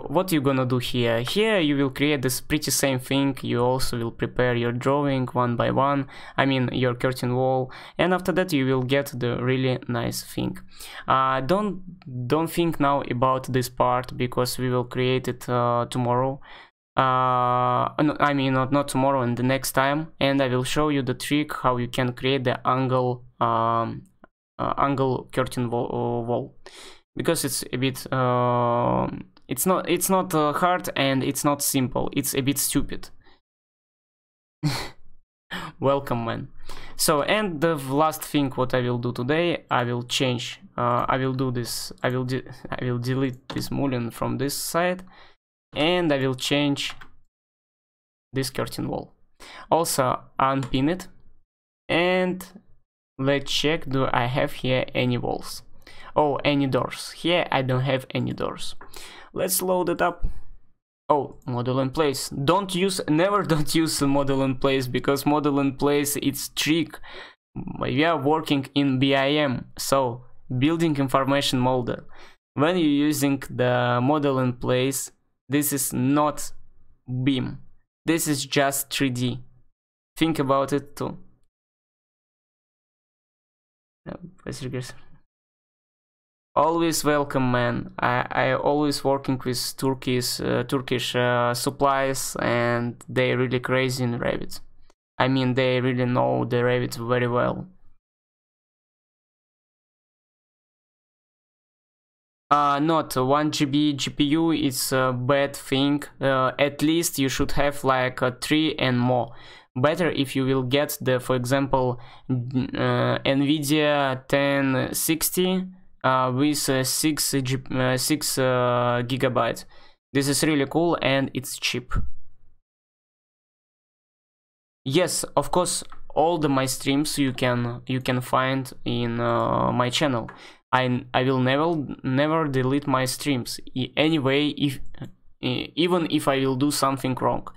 what you gonna do here? Here you will create this pretty same thing. You also will prepare your drawing one by one. I mean your curtain wall, and after that you will get the really nice thing. Don't think now about this part, because we will create it tomorrow. I mean not tomorrow, and the next time, and I will show you the trick how you can create the angle curtain wall, because it's a bit it's not hard, and it's not simple, it's a bit stupid. Welcome, man. So, and the last thing what I will do today, I will change I will do this, I will delete this mullion from this side, and I will change this curtain wall. Also unpin it, and let's check, do I have here any walls? Oh, any doors. Here I don't have any doors. Let's load it up. Oh, model in place. Never don't use model in place, because model in place, it's trick. We are working in BIM, so building information model. When you're using the model in place, this is not BIM. This is just 3D. Think about it too. Always welcome, man. I always working with Turkish suppliers, and they really crazy in Revit. I mean, they really know the Revit very well. Not 1 GB GPU is a bad thing. At least you should have like 3 and more. Better if you will get the, for example, Nvidia 1060 with 6 gigabytes. This is really cool and it's cheap. Yes, of course, all my streams you can find in my channel. I will never delete my streams anyway, even if I will do something wrong,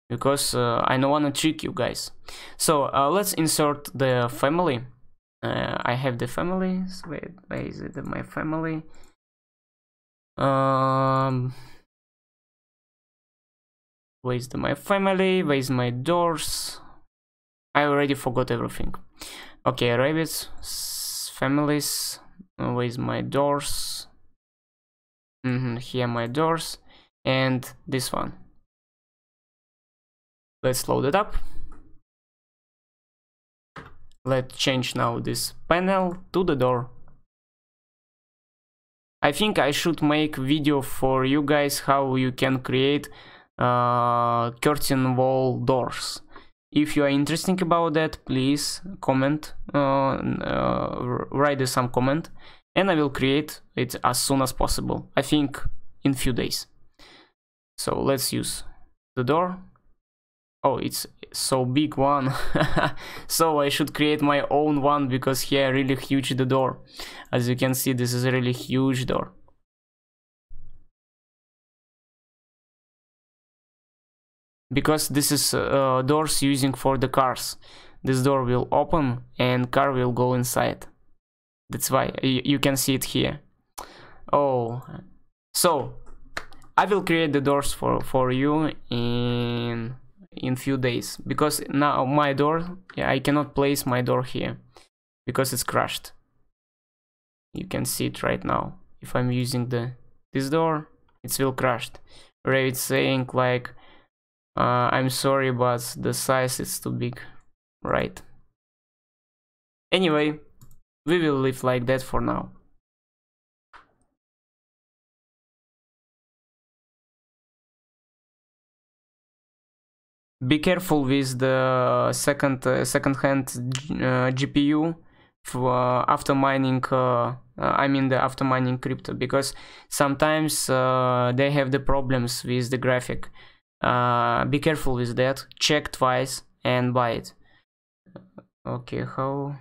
because I don't wanna trick you guys. So let's insert the family. I have the family. Wait, where is it? My family. Where's my family? Where's my doors? I already forgot everything. Okay, Revit families. Where's my doors? Here my doors, and this one. Let's load it up. Let's change now this panel to the door. I think I should make video for you guys how you can create curtain wall doors. If you are interested about that, please comment, write some comment, and I will create it as soon as possible. I think in few days. So let's use the door. Oh, it's so big one. So I should create my own one, because here really huge the door. As you can see, this is a really huge door. Because this is doors using for the cars. This door will open and car will go inside. That's why you can see it here. Oh, so I will create the doors for you in few days, because now my door, I cannot place my door here because it's crushed. You can see it right now. If I'm using this door, it's will crushed. Revit saying like, I'm sorry, but the size is too big, right? Anyway, we will leave like that for now. Be careful with the second-hand GPU after mining. I mean the after mining crypto, because sometimes they have the problems with the graphic. Be careful with that. Check twice and buy it. Okay, how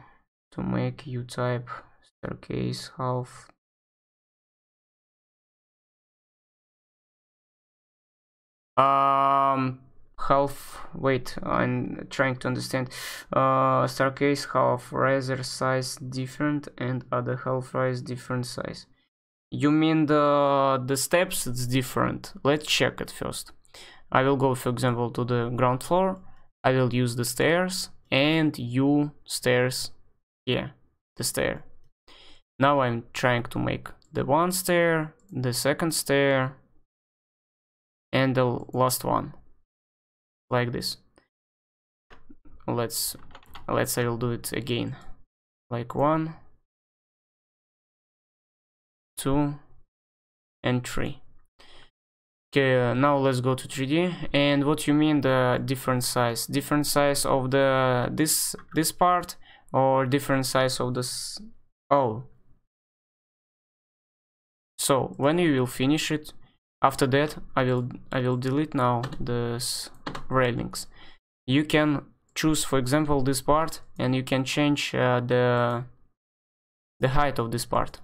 to make U-type staircase half? Half. Wait, I'm trying to understand. Staircase half riser size different and other half rise different size. You mean the steps? It's different. Let's check it first. I will go, for example, to the ground floor. I will use the stairs and U stairs here, the stair. Now I'm trying to make the one stair, the second stair, and the last one, like this. Let's I will do it again, like 1, 2, and 3. Okay, now let's go to 3D. And what you mean the different size? Different size of the this part, or different size of this? Oh, so when you will finish it, After that, I will delete now this railings. You can choose, for example, this part, and you can change the height of this part.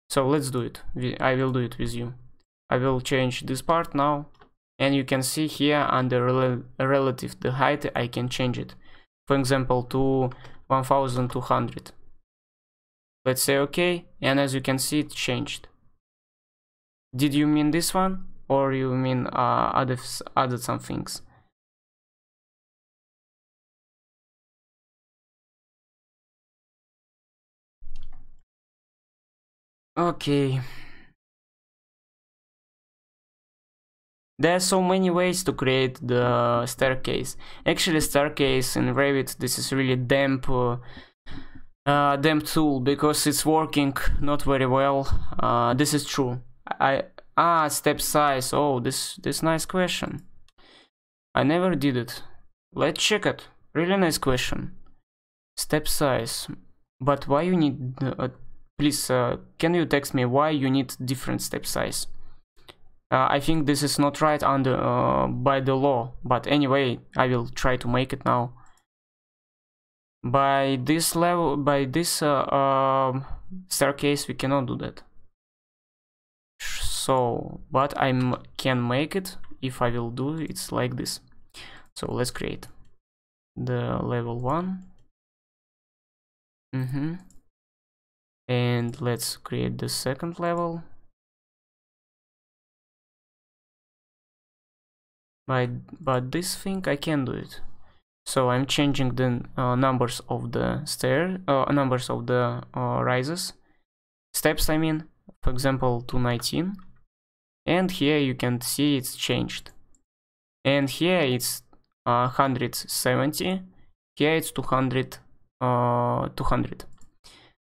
So let's do it. I will do it with you. I will change this part now, and you can see here under relative the height I can change it. For example, to 1200. Let's say OK, and as you can see, it changed. Did you mean this one, or you mean added some things? Okay. There are so many ways to create the staircase. Actually, staircase in Revit, this is really damp tool, because it's working not very well. This is true. Step size. Oh, this nice question. I never did it. Let's check it. Really nice question. Step size. But why you need? Please, can you text me why you need different step size? I think this is not right under by the law. But anyway, I will try to make it now. By this level, by this staircase, we cannot do that. So, but I can make it if I will do it's like this. So let's create the level 1. And let's create the second level. But this thing I can do it. So I'm changing the numbers of the numbers of the rises, steps I mean, for example to 19, and here you can see it's changed, and here it's 170, here it's 200.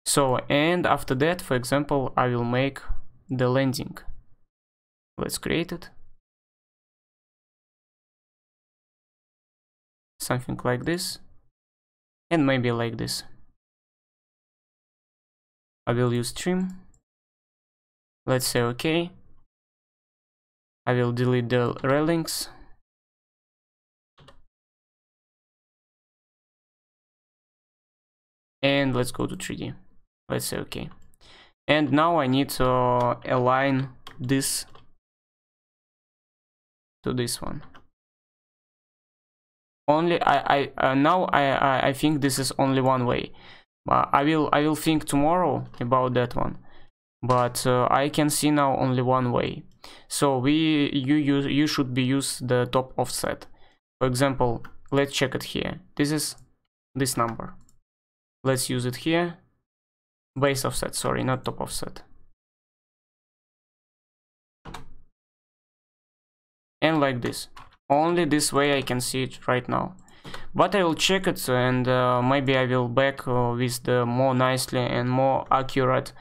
So, and after that, for example, I will make the landing. Let's create it. Something like this, and maybe like this. I will use trim. Let's say OK. I will delete the railings. And let's go to 3D. Let's say OK. And now I need to align this to this one. Only I think this is only one way. I will think tomorrow about that one, but I can see now only one way. So you should be use the top offset. For example, let's check it here. This is this number. Let's use it here. Base offset, sorry, not top offset. And like this. Only this way I can see it right now. But I will check it, and maybe I will back with the more nicely and more accurate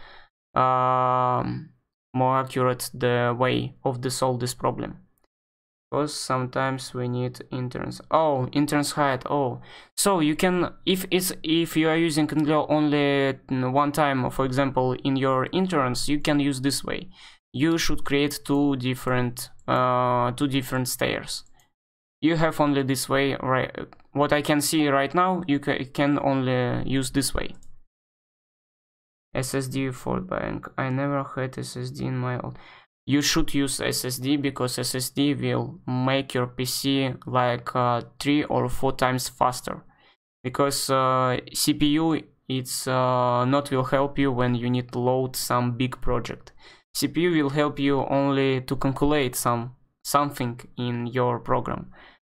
the way of to solve this problem. Because sometimes we need interns. Oh, interns height. Oh, so you can, if you are using only one time, for example, in your interns, you can use this way. You should create two different stairs. You have only this way, right? What I can see right now, you can only use this way. SSD for bank. I never had SSD in my old. You should use SSD because SSD will make your PC like 3 or 4 times faster. Because CPU it's not will help you when you need to load some big project. CPU will help you only to calculate something in your program,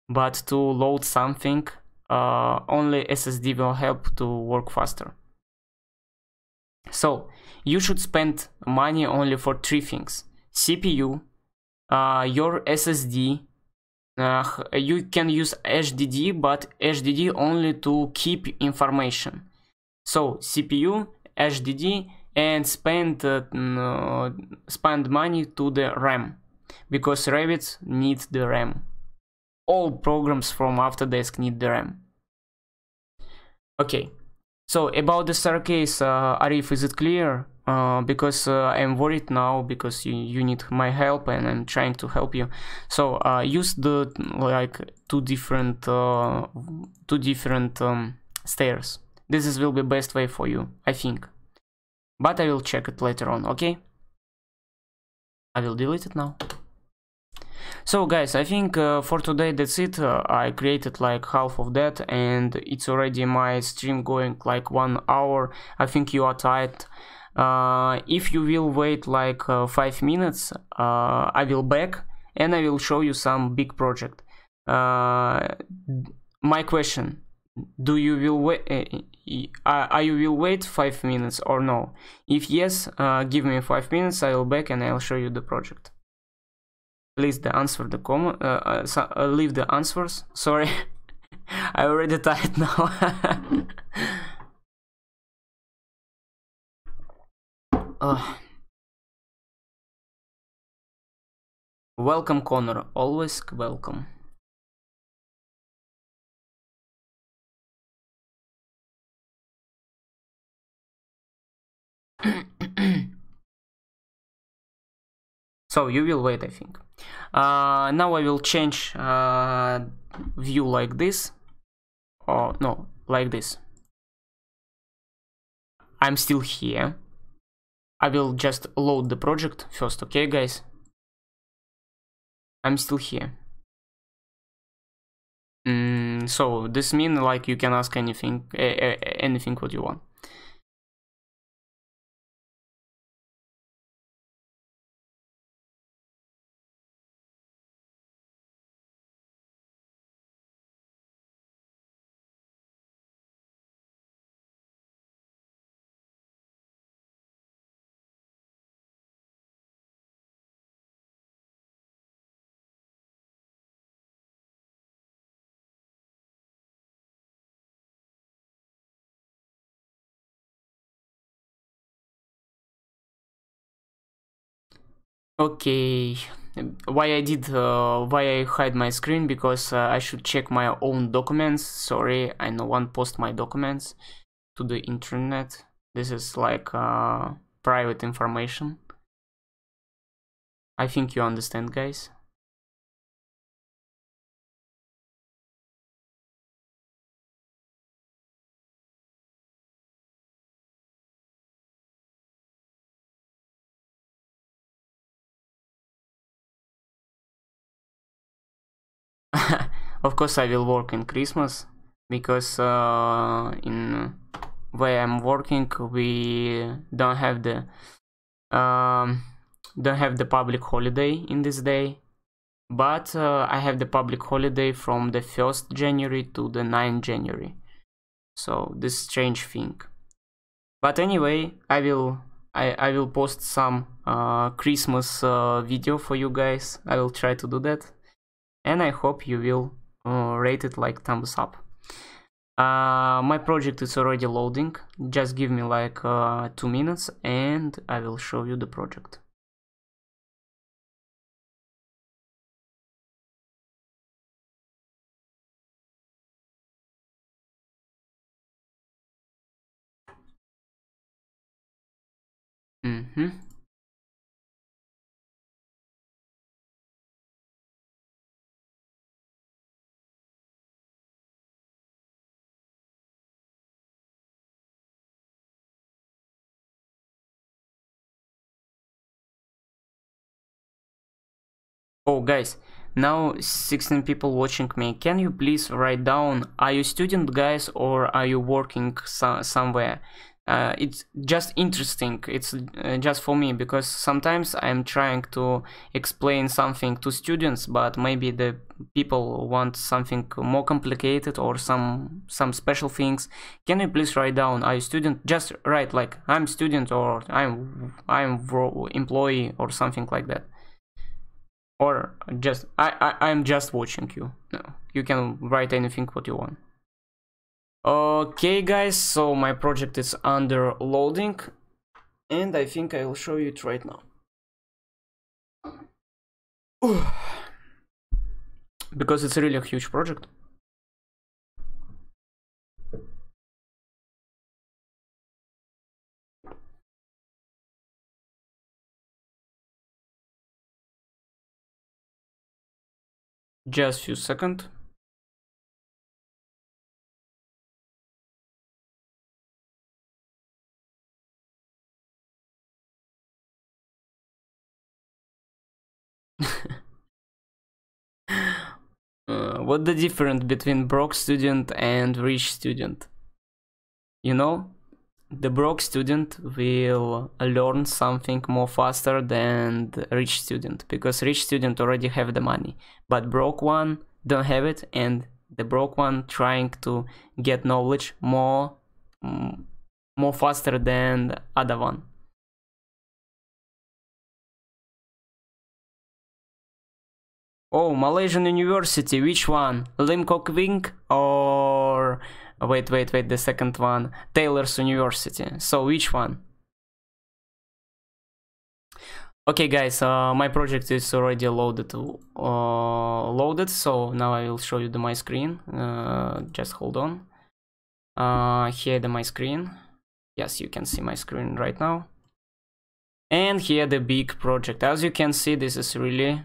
but to load something only SSD will help to work faster. So you should spend money only for 3 things: CPU, your SSD. You can use HDD, but HDD only to keep information. So CPU, HDD, and spend money to the RAM, because Revit needs the RAM. All programs from Autodesk need the RAM. Okay, so about the staircase, Arif, is it clear? because I'm worried now because you need my help and I'm trying to help you. So use the like two different stairs. This will be best way for you, I think. But I will check it later on, okay? I will delete it now. So guys, I think for today that's it. I created like half of that and it's already my stream going like 1 hour. I think you are tired. If you will wait like 5 minutes, I will back and I will show you some big project. My question, do you will wait? You will wait 5 minutes or no? If yes, give me 5 minutes. I will back and I'll show you the project. Please answer the comment. Leave the answers. Sorry, I already tired now. Welcome, Connor. Always welcome. So you will wait, I think. Now I will change view like this. Oh no, like this. I'm still here. I will just load the project first, okay, guys? I'm still here. So this means like you can ask anything, anything what you want. Okay, why I hide my screen? Because I should check my own documents. Sorry, I no one post my documents to the internet. This is like private information. I think you understand, guys. Of course I will work in Christmas because in where I'm working we don't have the public holiday in this day, but I have the public holiday from the 1st January to the 9th January. So this strange thing. But anyway, I will post some Christmas video for you guys. I will try to do that. And I hope you will rate it like thumbs up. My project is already loading. Just give me like 2 minutes and I will show you the project. Oh guys, now 16 people watching me. Can you please write down, are you student guys or are you working somewhere? It's just interesting, it's just for me, because sometimes I'm trying to explain something to students, but maybe the people want something more complicated or some special things. Can you please write down, are you student? Just write like I'm student or I'm employee or something like that. Or just I'm just watching you. No, you can write anything what you want. Okay guys, so my project is under loading and I think I will show you it right now. Because it's really a huge project. Just few seconds. What the difference between broke student and rich student? You know, the broke student will learn something more faster than the rich student, because rich student already have the money, but broke one don't have it, and the broke one trying to get knowledge more faster than the other one. Oh, Malaysian University, which one? Lim Kok Wing or wait, the second one, Taylor's University. So which one? Okay, guys, my project is already loaded. So now I will show you my screen. Just hold on. Here my screen. Yes, you can see my screen right now. And here the big project. As you can see, this is really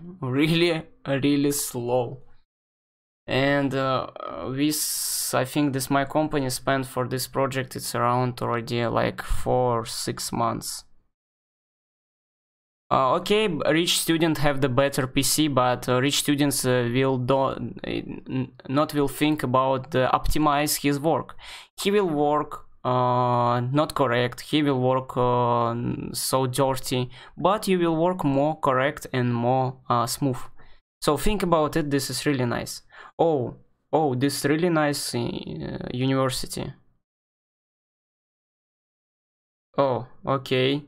slow. And I think this my company spent for this project, it's around already like 4-6 months. Okay, rich students have the better PC, but rich students not will think about optimize his work. He will work not correct, he will work so dirty, but you will work more correct and more smooth. So think about it, this is really nice. Oh, this really nice university. Oh, okay,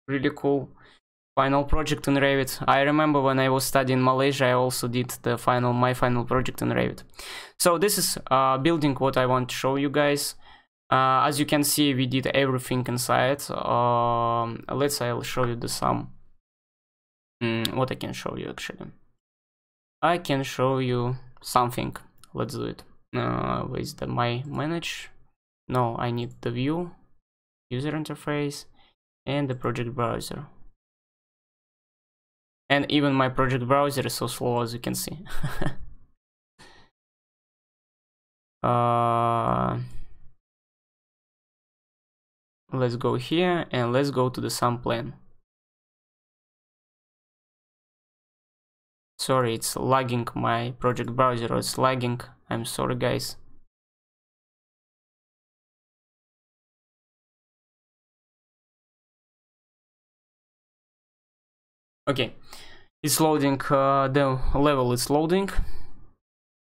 really cool. Final project in Revit. I remember when I was studying in Malaysia, I also did my final project in Revit. So this is building what I want to show you guys. As you can see, we did everything inside. I'll show you the sum. What I can show you actually. I can show you something. Let's do it. Where's my manage? No, I need the view, user interface, and the project browser. And even my project browser is so slow, as you can see. Let's go here and let's go to the sum plan. Sorry, it's lagging, my project browser is lagging. I'm sorry, guys. Okay, it's loading, the level is loading.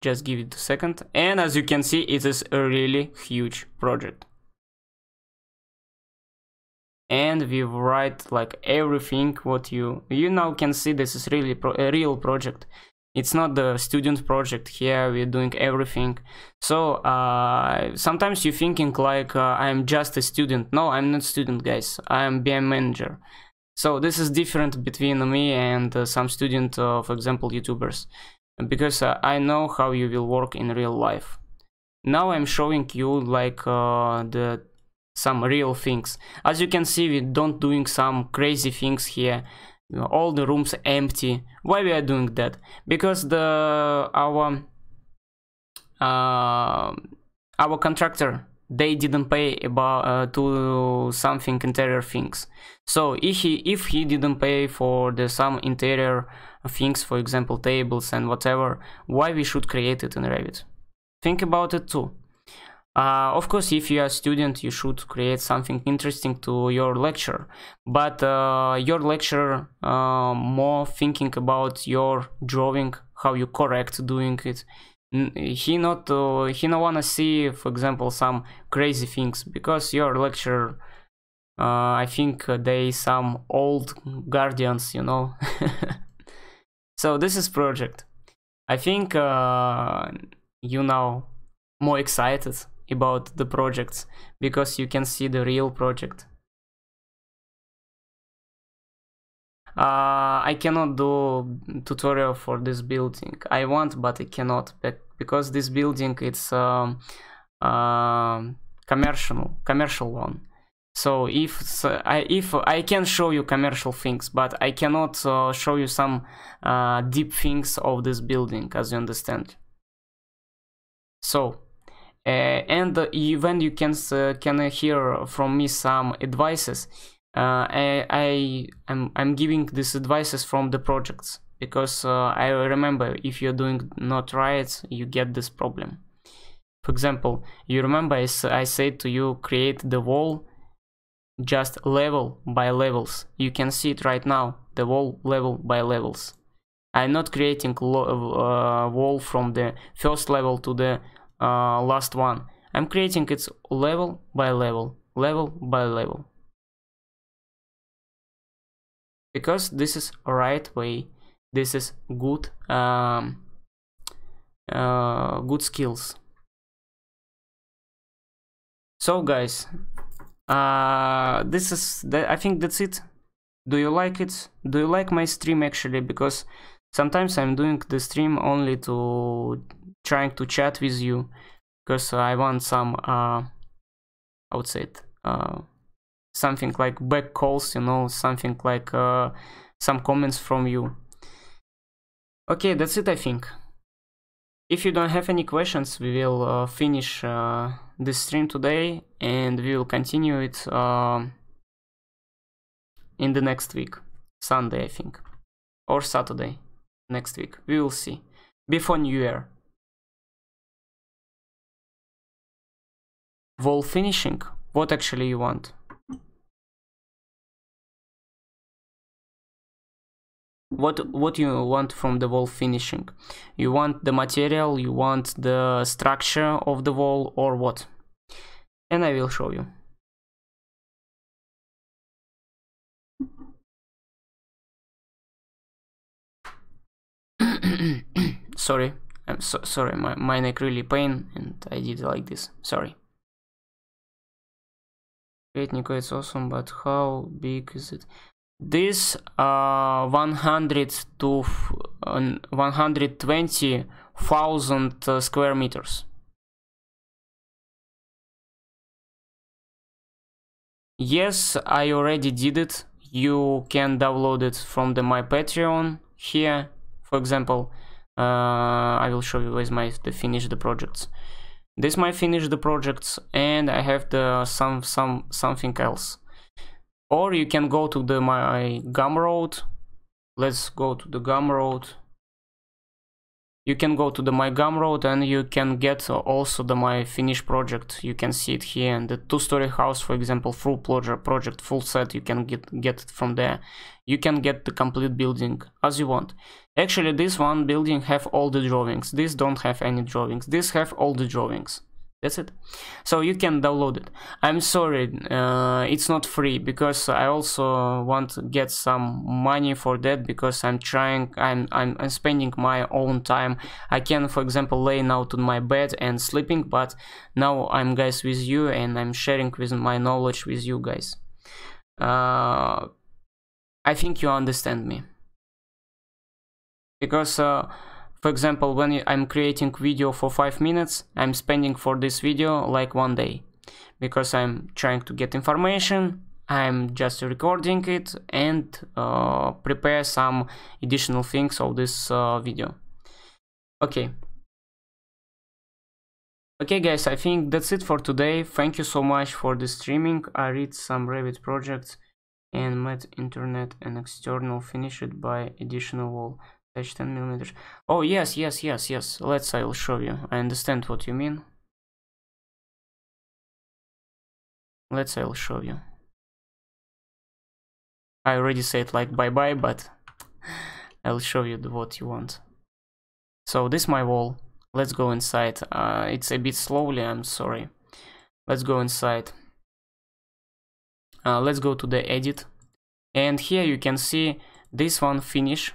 Just give it a second. And as you can see, it is a really huge project. And we write like everything what you now can see. This is really a real project. It's not the student project. Here we're doing everything. So sometimes you're thinking like I'm just a student. No, I'm not student, guys. I'm BM manager. So this is different between me and some student, for example, YouTubers, because I know how you will work in real life. Now I'm showing you like some real things. As you can see, we don't doing some crazy things here. All the rooms empty. Why we are doing that? Because our contractor, they didn't pay about to something interior things. So if he didn't pay for some interior things, for example tables and whatever, why we should create it in Revit? Think about it too. Of course, if you are a student, you should create something interesting to your lecture, but your lecturer more thinking about your drawing, how you correct doing it. He not wanna see, for example, some crazy things, because your lecturer, I think they some old guardians, you know. So this is project. I think you now more excited about the projects because you can see the real project. I cannot do tutorial for this building. I want, but I cannot, because this building it's commercial one. So if I can show you commercial things, but I cannot show you some deep things of this building, as you understand. So and when you can hear from me some advices, I'm giving these advices from the projects, because I remember if you're doing not right, you get this problem. For example, you remember I said to you, create the wall just level by levels. You can see it right now, the wall level by levels. I'm not creating wall from the first level to the last one. I'm creating it level by level, level by level, because this is a right way. This is good good skills. So guys, this is I think that's it. Do you like it? Do you like my stream actually? Because sometimes I'm doing the stream only to trying to chat with you, because I want some I would say it something like back calls, you know, something like some comments from you. Okay, that's it, I think. If you don't have any questions, we will finish this stream today, and we will continue it in the next week, Sunday I think, or Saturday next week. We will see, before New Year. Wall finishing, what actually you want? What you want from the wall finishing? You want the material, you want the structure of the wall, or what? And I will show you. Sorry, I'm so sorry, my neck really pain and I did like this, sorry. Great, Nico, it's awesome, but how big is it? This 100 to 120,000 square meters. Yes, I already did it. You can download it from my Patreon here. For example, I will show you with the finish the projects. This might finish the projects, and I have the something else. Or you can go to my Gumroad. Let's go to the Gumroad. You can go to my Gumroad, and you can get also my finished project. You can see it here, and the 2-story house, for example, full project, full set. You can get it from there. You can get the complete building as you want. Actually, this one building have all the drawings. This don't have any drawings. This have all the drawings. That's it. So you can download it. I'm sorry, it's not free, because I also want to get some money for that, because I'm spending my own time. I can, for example, lay out on my bed and sleeping, but now I'm guys with you, and I'm sharing with my knowledge with you guys. I think you understand me, because for example, when I'm creating video for 5 minutes, I'm spending for this video like 1 day, because I'm trying to get information, I'm just recording it and prepare some additional things of this video. Okay. Okay guys, I think that's it for today. Thank you so much for the streaming. I read some Revit projects and met internet and external finished by additional wall. 10mm. Oh yes. I'll show you. I understand what you mean. I'll show you. I already said like bye, but I'll show you what you want. So this is my wall. Let's go inside. It's a bit slowly, I'm sorry. Let's go inside. Let's go to the edit, and here you can see this one finishing,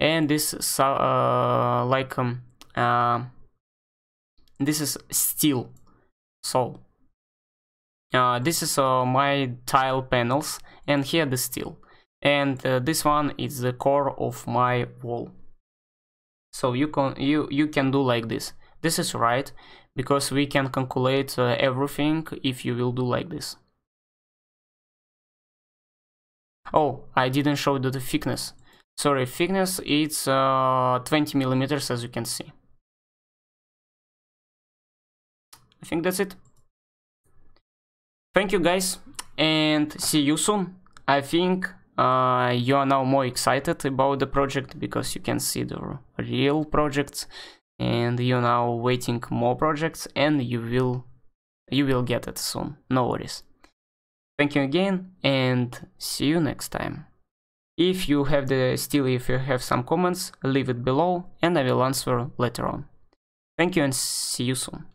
and this this is steel. So this is my tile panels, and here the steel, and this one is the core of my wall. So you can do like this. This is right, because we can calculate everything if you will do like this. Oh, I didn't show the thickness. Sorry, thickness it's 20 millimeters, as you can see. I think that's it. Thank you guys, and see you soon. I think you are now more excited about the project because you can see the real projects, and you're now waiting more projects, and you will get it soon. No worries. Thank you again, and see you next time. If you have some comments, leave it below and I will answer later on. Thank you and see you soon.